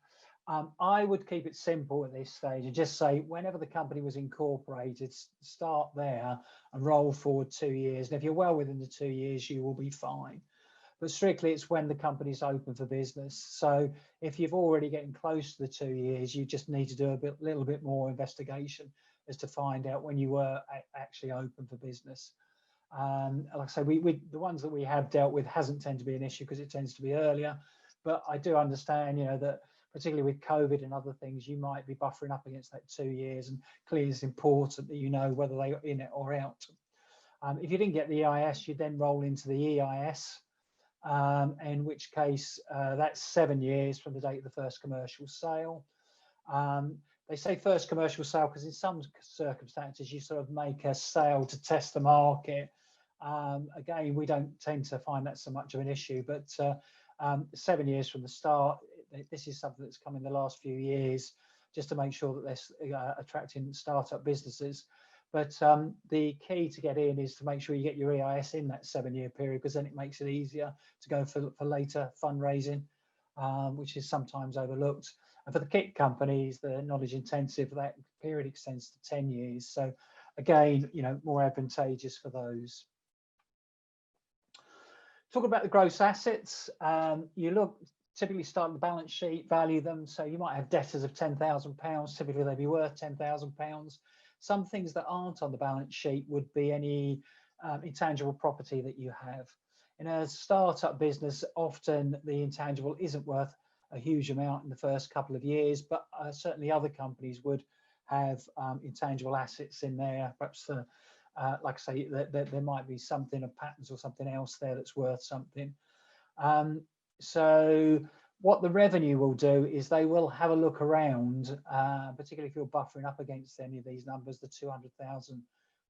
I would keep it simple at this stage and just say whenever the company was incorporated, start there and roll forward 2 years. And if you're well within the 2 years, you will be fine. But strictly, it's when the company's open for business. So if you've already getting close to the 2 years, you just need to do a little bit more investigation as to find out when you were actually open for business. Like I say, the ones that we have dealt with hasn't tended to be an issue because it tends to be earlier. But I do understand, that particularly with COVID and other things, you might be buffering up against that 2 years, and clearly it's important that you know whether they are in it or out. If you didn't get the EIS, you then roll into the EIS, in which case that's 7 years from the date of the first commercial sale. They say first commercial sale because in some circumstances you sort of make a sale to test the market. Again, we don't tend to find that so much of an issue, but 7 years from the start, this is something that's come in the last few years just to make sure that they're attracting startup businesses. But the key to get in is to make sure you get your EIS in that 7-year period, because then it makes it easier to go for later fundraising, which is sometimes overlooked. And for the kit companies, the knowledge intensive, that period extends to 10 years. So again, more advantageous for those. Talking about the gross assets, you typically start the balance sheet, value them. So you might have debtors of £10,000. Typically they'd be worth £10,000. Some things that aren't on the balance sheet would be any intangible property that you have. In a startup business, often the intangible isn't worth a huge amount in the first couple of years, but certainly other companies would have intangible assets in there. Perhaps like I say, there might be something of patents or something else there that's worth something. So what the revenue will do is they will have a look around, particularly if you're buffering up against any of these numbers, the 200,000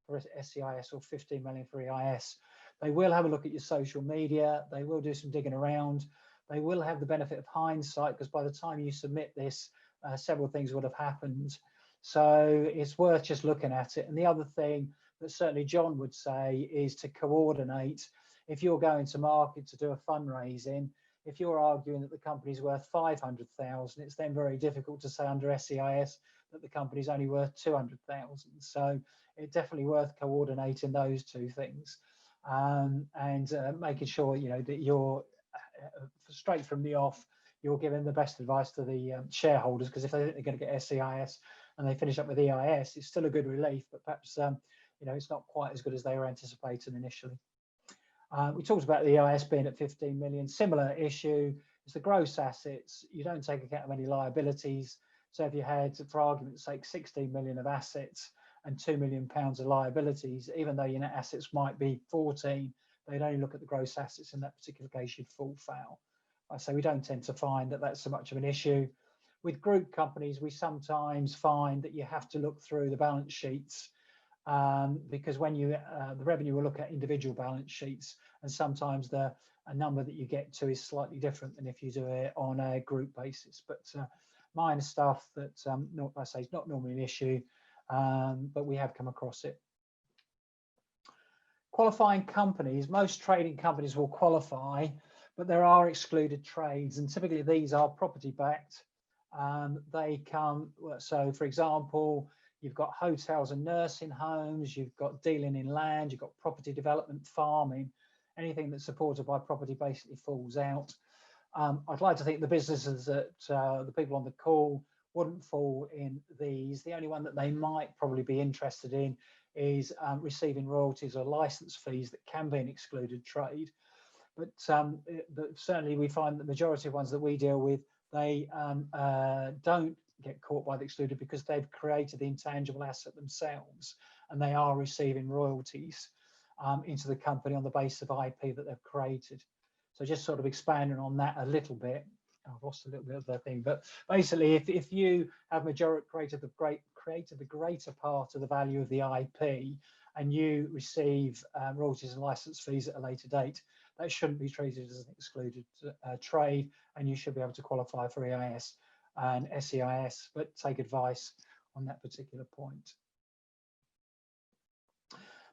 for SEIS or 15 million for EIS. They will have a look at your social media. They will do some digging around. They will have the benefit of hindsight, because by the time you submit this, several things would have happened. So it's worth just looking at it. And the other thing that certainly John would say is to coordinate. If you're going to market to do a fundraising, if you're arguing that the company's worth 500,000, it's then very difficult to say under SEIS that the company's only worth 200,000. So it's definitely worth coordinating those two things, and making sure, you know, that you're straight from the off, you're giving the best advice to the shareholders, because if they think they're going to get SEIS and they finish up with EIS, it's still a good relief, but perhaps you know, it's not quite as good as they were anticipating initially. We talked about the EIS being at 15 million. Similar issue is the gross assets. You don't take account of any liabilities. So if you had, for argument's sake, 16 million of assets and £2 million of liabilities, even though your net assets might be 14, they'd only look at the gross assets. In that particular case, you'd fall foul. So we don't tend to find that that's so much of an issue. With group companies, we sometimes find that you have to look through the balance sheets, because when you the revenue will look at individual balance sheets, and sometimes a number that you get to is slightly different than if you do it on a group basis. But minor stuff that I say is not normally an issue, but we have come across it. Qualifying companies, most trading companies will qualify, but there are excluded trades, and typically these are property backed. They come, so for example, you've got hotels and nursing homes, you've got dealing in land, you've got property development, farming, anything that's supported by property basically falls out. I'd like to think the businesses that the people on the call wouldn't fall in these. The only one that they might probably be interested in is receiving royalties or license fees that can be an excluded trade. But certainly we find the majority of ones that we deal with, they don't get caught by the excluded because they've created the intangible asset themselves, and they are receiving royalties into the company on the basis of IP that they've created. So just sort of expanding on that a little bit. I've lost a little bit of the thing, but basically, if you have created the greater part of the value of the IP, and you receive royalties and license fees at a later date, that shouldn't be treated as an excluded trade, and you should be able to qualify for EIS and SEIS, but take advice on that particular point.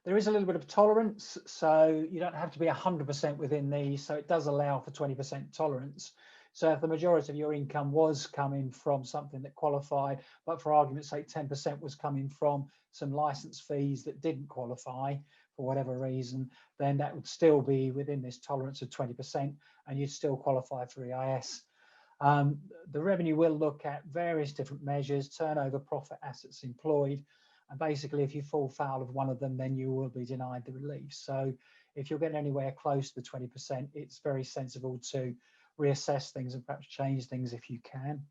There is a little bit of tolerance, so you don't have to be 100% within these, so it does allow for 20% tolerance. So if the majority of your income was coming from something that qualified, but for argument's sake 10% was coming from some license fees that didn't qualify for whatever reason, then that would still be within this tolerance of 20%, and you'd still qualify for EIS. The revenue will look at various different measures: turnover, profit, assets employed, and basically if you fall foul of one of them, then you will be denied the relief. So if you're getting anywhere close to the 20%, it's very sensible to reassess things and perhaps change things if you can.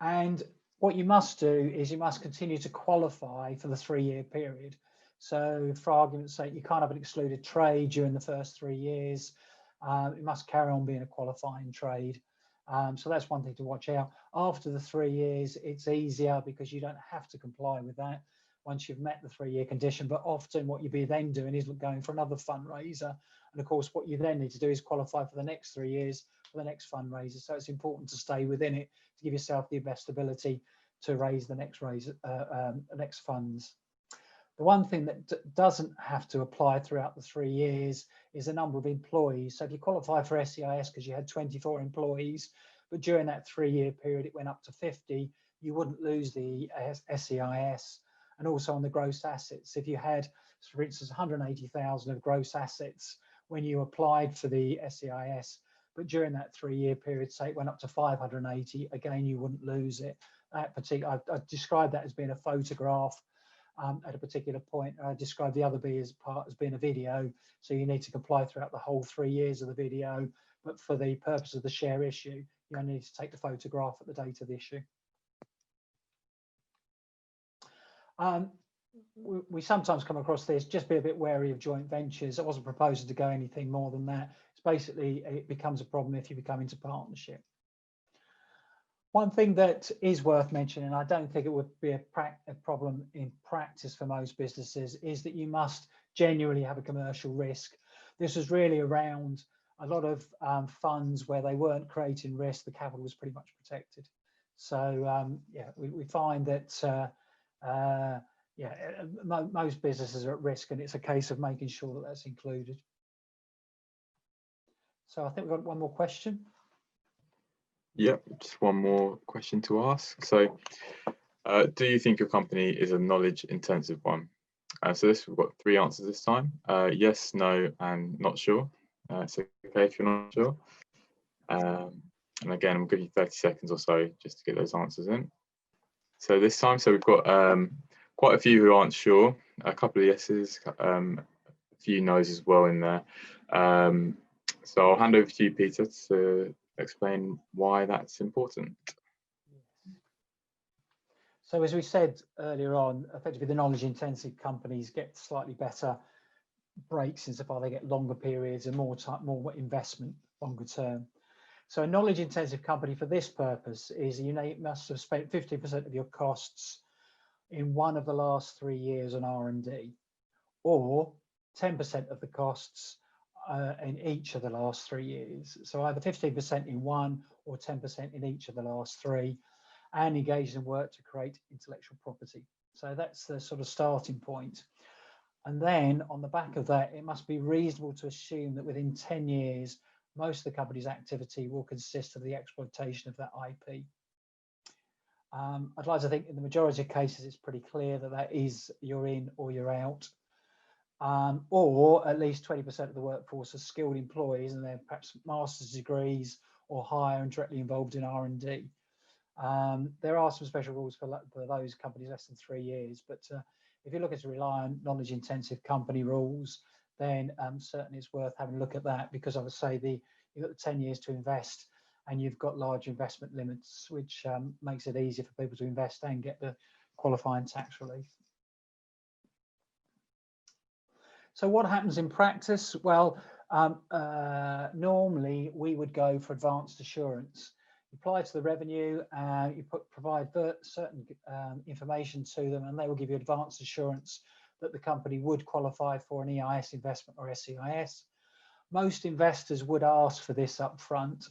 And what you must do is you must continue to qualify for the 3-year period. So for argument's sake, you can't have an excluded trade during the first 3 years. It must carry on being a qualifying trade. So that's one thing to watch out. After the 3 years, it's easier because you don't have to comply with that once you've met the 3-year condition. But often what you'll be then doing is going for another fundraiser. And of course, what you then need to do is qualify for the next 3 years for the next fundraiser. So it's important to stay within it to give yourself the best ability to raise the next next funds. The one thing that doesn't have to apply throughout the 3 years is the number of employees. So if you qualify for SEIS because you had 24 employees, but during that 3-year period it went up to 50, you wouldn't lose the SEIS. And also on the gross assets, if you had, for instance, 180,000 of gross assets when you applied for the SEIS, but during that 3-year period, say it went up to 580, again, you wouldn't lose it. That particular, I described that as being a photograph at a particular point. I described the other B as being a video. So you need to comply throughout the whole 3 years of the video. But for the purpose of the share issue, you only need to take the photograph at the date of the issue. We sometimes come across this, just be a bit wary of joint ventures. I wasn't proposing to go anything more than that. It's basically, it becomes a problem if you become into partnership. One thing that is worth mentioning, I don't think it would be a problem in practice for most businesses, is that you must genuinely have a commercial risk. This was really around a lot of funds where they weren't creating risk, the capital was pretty much protected. So yeah, we find that most businesses are at risk, and it's a case of making sure that that's included. So I think we've got one more question. Yep, just one more question to ask. So do you think your company is a knowledge intensive one? So we've got 3 answers this time. Yes, no, and not sure. So okay if you're not sure. And again, I'm giving you 30 seconds or so just to get those answers in. So this time, we've got quite a few who aren't sure, a couple of yeses, a few no's as well in there. So I'll hand over to you, Peter, to explain why that's important. So as we said earlier on, effectively the knowledge intensive companies get slightly better breaks insofar they get longer periods and more investment longer term. So a knowledge intensive company for this purpose is you must have spent 50% of your costs in one of the last 3 years on R&D, or 10% of the costs in each of the last 3 years. So either 15% in one or 10% in each of the last 3, and engaged in work to create intellectual property. So that's the sort of starting point. And then on the back of that, it must be reasonable to assume that within 10 years, most of the company's activity will consist of the exploitation of that IP. I'd like to think in the majority of cases, it's pretty clear that that is you're in or you're out. Or at least 20% of the workforce are skilled employees and they're perhaps master's degrees or higher and directly involved in R&D. There are some special rules for those companies less than 3 years, but if you're looking to rely on knowledge intensive company rules, then certainly it's worth having a look at that, because I would say you've got the 10 years to invest and you've got large investment limits, which makes it easier for people to invest and get the qualifying tax relief. So what happens in practice? Well, normally we would go for advanced assurance. You apply to the revenue, you provide certain information to them, and they will give you advanced assurance that the company would qualify for an EIS investment or SEIS. Most investors would ask for this up front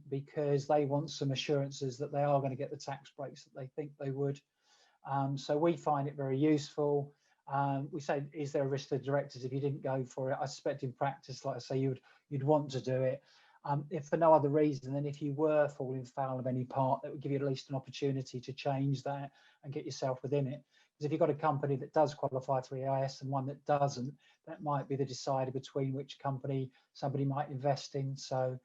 because they want some assurances that they are going to get the tax breaks that they think they would. So we find it very useful. We say, is there a risk to the directors if you didn't go for it? I suspect in practice, like I say, you'd want to do it. If for no other reason than if you were falling foul of any part, that would give you at least an opportunity to change that and get yourself within it. Because if you've got a company that does qualify for EIS and one that doesn't, that might be the decider between which company somebody might invest in. So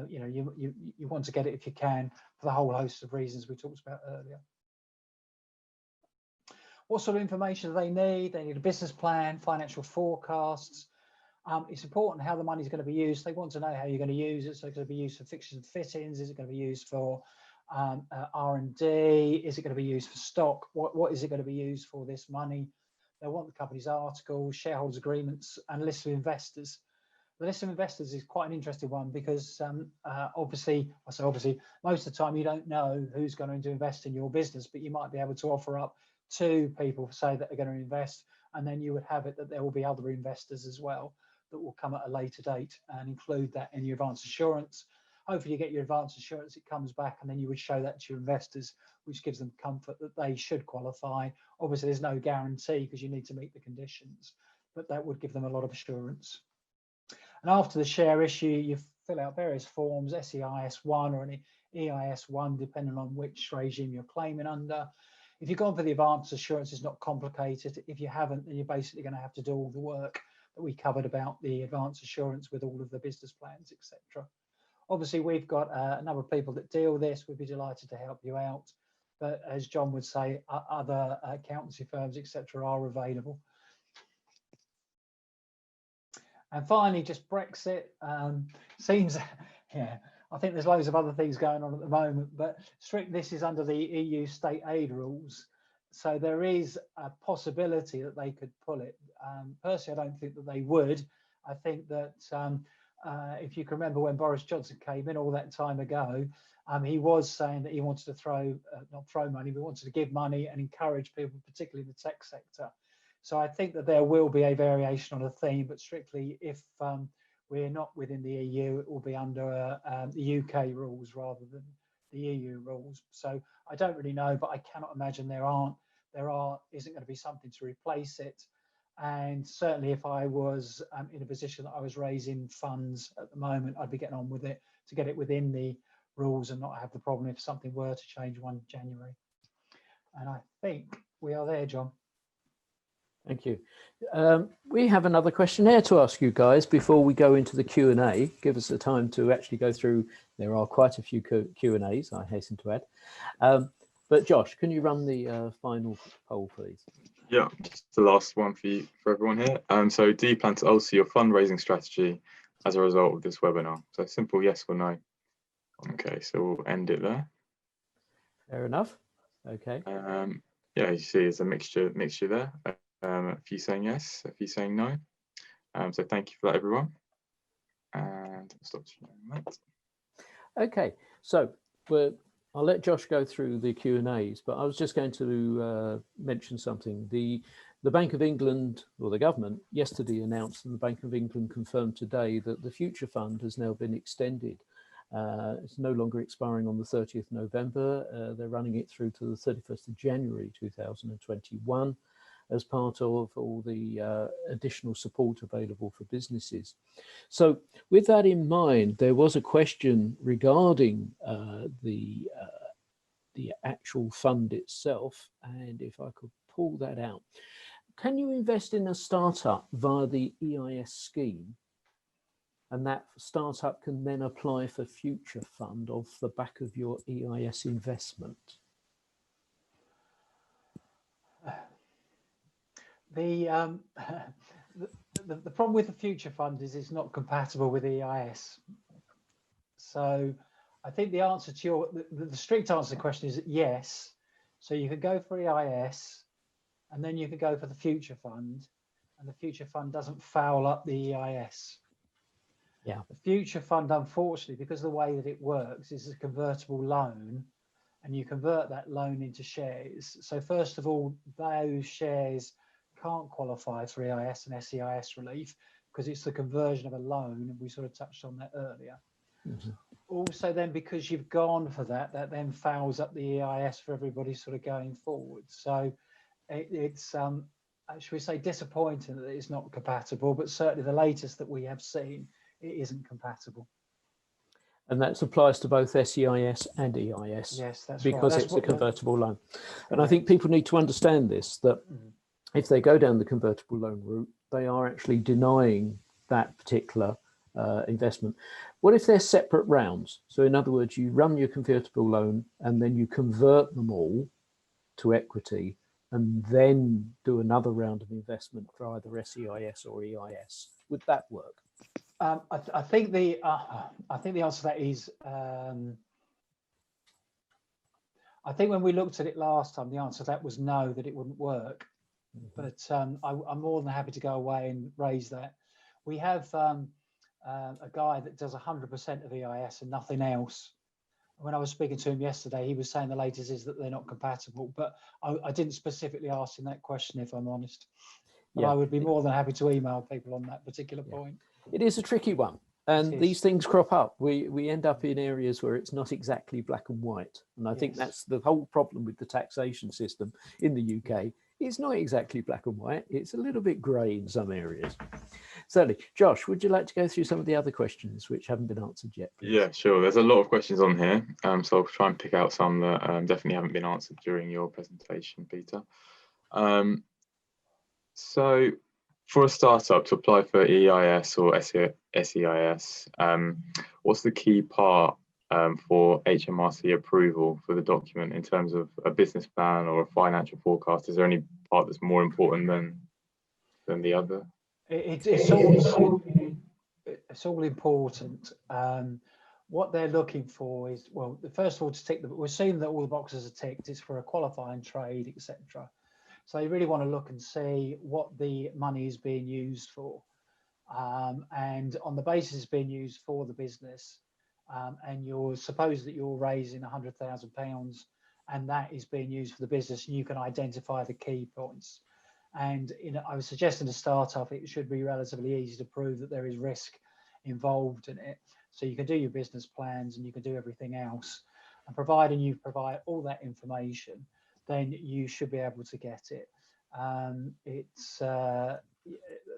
you know, you want to get it if you can, for the whole host of reasons we talked about earlier. What sort of information do they need? They need a business plan, financial forecasts. It's important how the money is going to be used. They want to know how you're going to use it. So it's going to be used for fixtures and fittings. Is it going to be used for R&D? Is it going to be used for stock? What is it going to be used for, this money? They want the company's articles, shareholders agreements, and list of investors. The list of investors is quite an interesting one because obviously, most of the time you don't know who's going to invest in your business, but you might be able to offer up 2 people, say, that are going to invest, and then you would have it that there will be other investors as well that will come at a later date, and include that in your advance assurance. Hopefully you get your advance assurance, it comes back, and then you would show that to your investors, which gives them comfort that they should qualify. Obviously there's no guarantee because you need to meet the conditions, but that would give them a lot of assurance. And after the share issue, you fill out various forms, SEIS 1 or an EIS 1, depending on which regime you're claiming under. If you've gone for the advance assurance, it's not complicated. If you haven't, then you're basically going to have to do all the work that we covered about the advance assurance with all of the business plans, etc. Obviously, we've got a number of people that deal with this. We'd be delighted to help you out. But as John would say, other accountancy firms, etc., are available. And finally, just Brexit. Seems, yeah, I think there's loads of other things going on at the moment, but this is under the EU state aid rules. So there is a possibility that they could pull it. Personally, I don't think that they would. I think that if you can remember when Boris Johnson came in all that time ago, he was saying that he wanted to not throw money, but wanted to give money and encourage people, particularly in the tech sector. So I think that there will be a variation on a theme, but strictly if we're not within the EU, it will be under the UK rules rather than the EU rules. So I don't really know, but I cannot imagine there isn't going to be something to replace it. And certainly if I was in a position that I was raising funds at the moment, I'd be getting on with it to get it within the rules and not have the problem if something were to change 1 January. And I think we are there, John. Thank you. We have another questionnaire to ask you guys before we go into the Q&A. Give us the time to actually go through. There are quite a few Q&As, I hasten to add. But Josh, can you run the final poll, please? Yeah, just the last one for everyone here. So do you plan to alter your fundraising strategy as a result of this webinar? So simple yes or no. Okay, so we'll end it there. Fair enough. Okay. Yeah, you see it's a mixture there. A few saying yes, a few saying no. So thank you for that, everyone. And I'll stop sharing that. Okay, so I'll let Josh go through the Q&As, but I was just going to mention something. The Bank of England, or the government, yesterday announced, and the Bank of England confirmed today that the Future Fund has now been extended. It's no longer expiring on the 30th November. They're running it through to the 31st of January 2021 as part of all the additional support available for businesses. So with that in mind, there was a question regarding the actual fund itself, and if I could pull that out. Can you invest in a startup via the EIS scheme? And that startup can then apply for Future Fund off the back of your EIS investment? The problem with the Future Fund is it's not compatible with EIS. So I think the answer to the strict answer to the question is yes. So you could go for EIS and then you could go for the Future Fund, and the Future Fund doesn't foul up the EIS. Yeah. The Future Fund, unfortunately, because of the way that it works, is a convertible loan, and you convert that loan into shares. So first of all, those shares can't qualify for EIS and SEIS relief because it's the conversion of a loan, and we sort of touched on that earlier. Mm-hmm. Also then, because you've gone for that, that then fouls up the EIS for everybody sort of going forward. So it's should we say disappointing that it's not compatible, but certainly the latest that we have seen, it isn't compatible. And that applies to both SEIS and EIS. Yes, that's because right. it's a convertible loan. And I think people need to understand this, that if they go down the convertible loan route, they are actually denying that particular investment. What if they're separate rounds? So in other words, you run your convertible loan and then you convert them all to equity and then do another round of investment for either SEIS or EIS. Would that work? I think the answer to that is I think when we looked at it last time, the answer to that was no, that it wouldn't work. Mm-hmm. But I'm more than happy to go away and raise that. We have a guy that does 100% of EIS and nothing else. When I was speaking to him yesterday, he was saying the latest is that they're not compatible, but I didn't specifically ask him that question, if I'm honest. But I would be more than happy to email people on that particular point. It is a tricky one, and these things crop up. We end up in areas where it's not exactly black and white, and I think that's the whole problem with the taxation system in the UK. It's not exactly black and white. It's a little bit grey in some areas. Certainly. Josh, would you like to go through some of the other questions which haven't been answered yet, please? Yeah, sure. There's a lot of questions on here, so I'll try and pick out some that definitely haven't been answered during your presentation, Peter. So for a startup to apply for EIS or SEIS, what's the key part for HMRC approval for the document in terms of a business plan or a financial forecast? Is there any part that's more important than the other? It's all important. what they're looking for is, well, first of all, to tick we're seeing that all the boxes are ticked. It's for a qualifying trade, etc. So they really want to look and see what the money is being used for, and on the basis it's being used for the business, and you're suppose that you're raising £100,000 and that is being used for the business, and you can identify the key points. And I was suggesting to start off, it should be relatively easy to prove that there is risk involved in it. So you can do your business plans and you can do everything else. And providing you provide all that information, then you should be able to get it.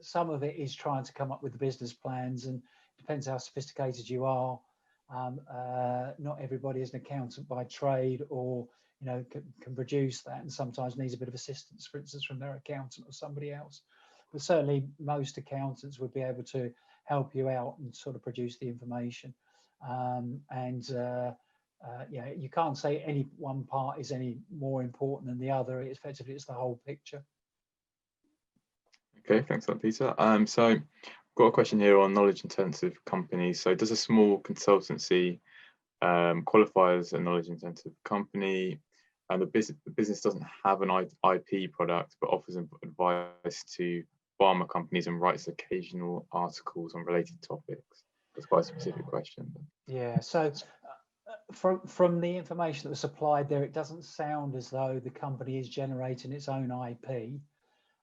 Some of it is trying to come up with the business plans, and depends how sophisticated you are. Not everybody is an accountant by trade, or can produce that, and sometimes needs a bit of assistance, for instance, from their accountant or somebody else. But certainly most accountants would be able to help you out and sort of produce the information. You can't say any one part is any more important than the other. Effectively, it's the whole picture. Okay, thanks for that, Peter. So I've got a question here on knowledge intensive companies. So does a small consultancy qualify as a knowledge intensive company, and the business doesn't have an IP product but offers advice to pharma companies and writes occasional articles on related topics? That's quite a specific question. Yeah, so from the information that was supplied there, it doesn't sound as though the company is generating its own IP,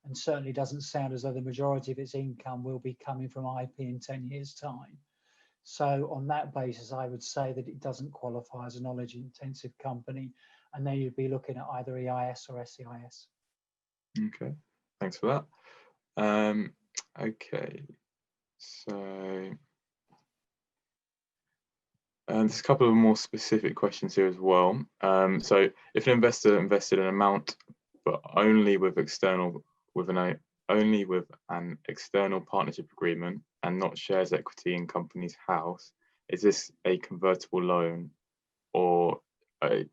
and certainly doesn't sound as though the majority of its income will be coming from IP in 10 years' time. So on that basis, I would say that it doesn't qualify as a knowledge intensive company, and then you'd be looking at either EIS or SEIS. Okay, thanks for that. Okay, so there's a couple of more specific questions here as well. So if an investor invested an amount but only with an external partnership agreement and not shares equity in company's house, is this a convertible loan, or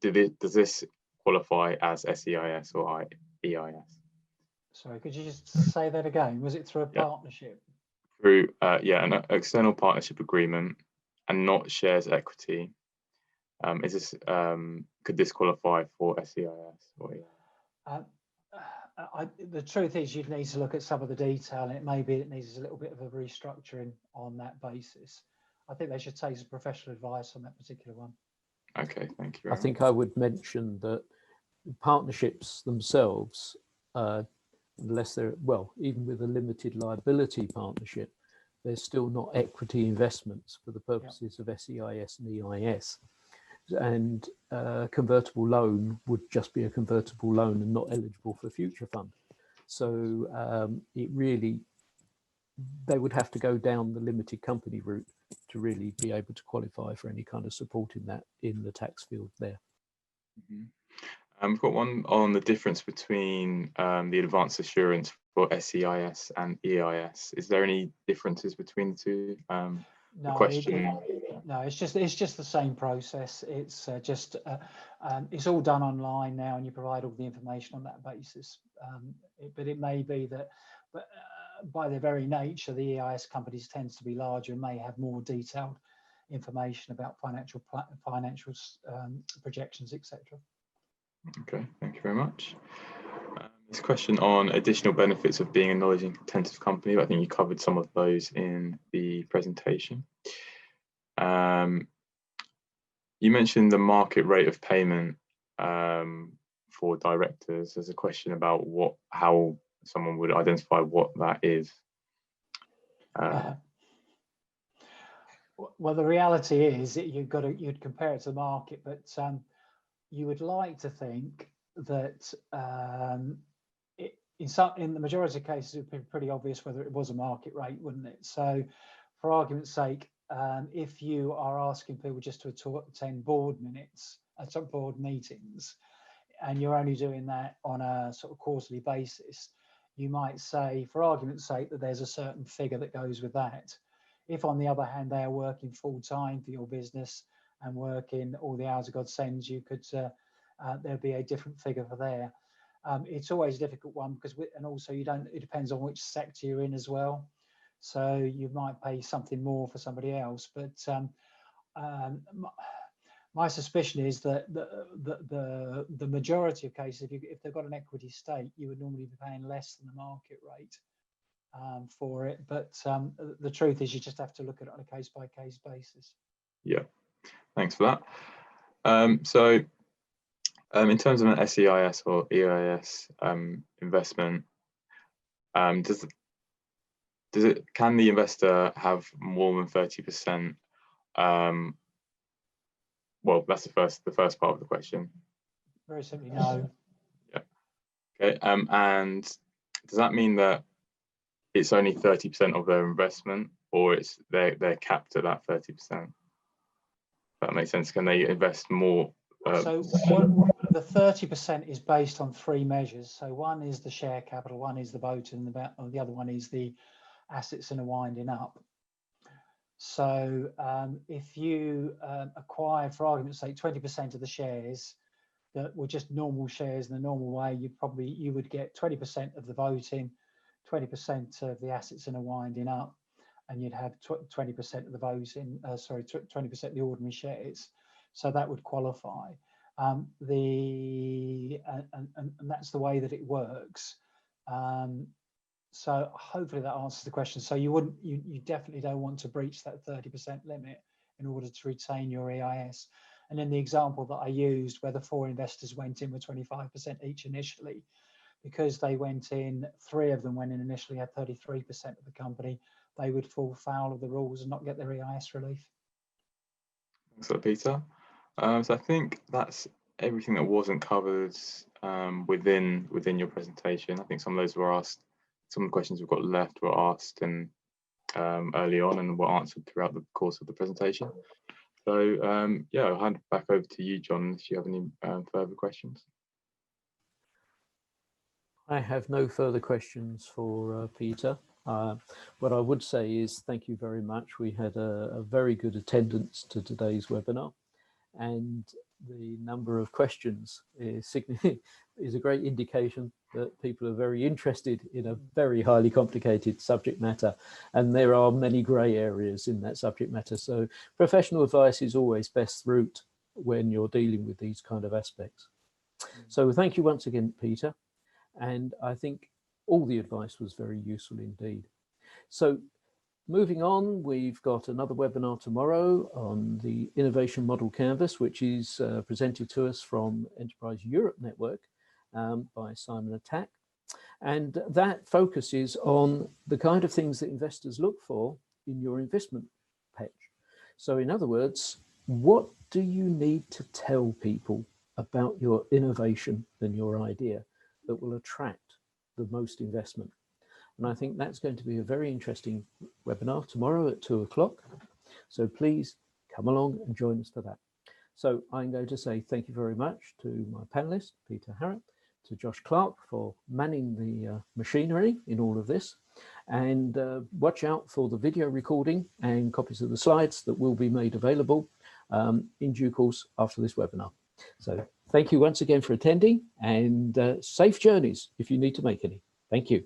does this qualify as SEIS or EIS? Sorry, could you just say that again? Was it through a partnership? Through an external partnership agreement and not shares equity. Is this could this qualify for SEIS or EIS? The truth is, you'd need to look at some of the detail, and it may be it needs a little bit of a restructuring on that basis. I think they should take some professional advice on that particular one. Okay, thank you. I think I would mention that partnerships themselves, unless they're, well, even with a limited liability partnership, they're still not equity investments for the purposes of SEIS and EIS. And convertible loan would just be a convertible loan and not eligible for a future fund. So it really, they would have to go down the limited company route to really be able to qualify for any kind of support in that, in the tax field there. We've got one on the difference between the advance assurance for SEIS and EIS. Is there any differences between the two? No, it's just the same process. It's it's all done online now, and you provide all the information on that basis. But it may be that, by their very nature, the EIS companies tends to be larger and may have more detailed information about financial projections, etc. Okay, thank you very much. This question on additional benefits of being a knowledge intensive company. I think you covered some of those in the presentation. You mentioned the market rate of payment for directors. There's a question about how someone would identify what that is. Well, the reality is that you'd compare it to the market, but you would like to think that in the majority of cases it would be pretty obvious whether it was a market rate, wouldn't it? So, for argument's sake, if you are asking people just to attend board meetings, and you're only doing that on a sort of quarterly basis, you might say, for argument's sake, that there's a certain figure that goes with that. If, on the other hand, they are working full time for your business and working all the hours God sends, you could there'd be a different figure for there. It's always a difficult one because, and also it depends on which sector you're in as well. So you might pay something more for somebody else, but my suspicion is that the majority of cases, if they've got an equity stake, you would normally be paying less than the market rate for it. But the truth is, you just have to look at it on a case-by-case basis. Yeah, thanks for that. So in terms of an SEIS or EIS investment, can the investor have more than 30%? Well, that's the first part of the question. Very simply, no. Yeah. Okay. And does that mean that it's only 30% of their investment, or they're capped at that 30%? That makes sense. Can they invest more? So the 30% is based on 3 measures. So one is the share capital, one is the vote, and the other one is the assets in a winding up. So if you acquired, for argument's sake, 20% of the shares that were just normal shares in the normal way, you would get 20% of the voting, 20% of the assets in a winding up, and you'd have 20% of the voting, 20% of the ordinary shares. So that would qualify. And that's the way that it works. So hopefully that answers the question. So you definitely don't want to breach that 30% limit in order to retain your EIS. And in the example that I used, where the 4 investors went in with 25% each initially, because they went in, 3 of them went in initially, had 33% of the company, they would fall foul of the rules and not get their EIS relief. Thanks, Peter. So I think that's everything that wasn't covered within your presentation. I think some of those were asked. Some of the questions we've got left were asked and early on and were answered throughout the course of the presentation. So yeah, I'll hand it back over to you, John, if you have any further questions. I have no further questions for Peter. What I would say is thank you very much. We had a very good attendance to today's webinar, and the number of questions is a great indication that people are very interested in a very highly complicated subject matter, and there are many grey areas in that subject matter. So professional advice is always best route when you're dealing with these kind of aspects. So thank you once again, Peter, and I think all the advice was very useful indeed. So moving on, we've got another webinar tomorrow on the Innovation Model Canvas, which is presented to us from Enterprise Europe Network by Simon Attack. And that focuses on the kind of things that investors look for in your investment pitch. So in other words, what do you need to tell people about your innovation and your idea that will attract the most investment? And I think that's going to be a very interesting webinar tomorrow at 2 o'clock. So please come along and join us for that. So I'm going to say thank you very much to my panelists, Peter Harrup, to Josh Clark for manning the machinery in all of this. And watch out for the video recording and copies of the slides that will be made available in due course after this webinar. So thank you once again for attending, and safe journeys if you need to make any. Thank you.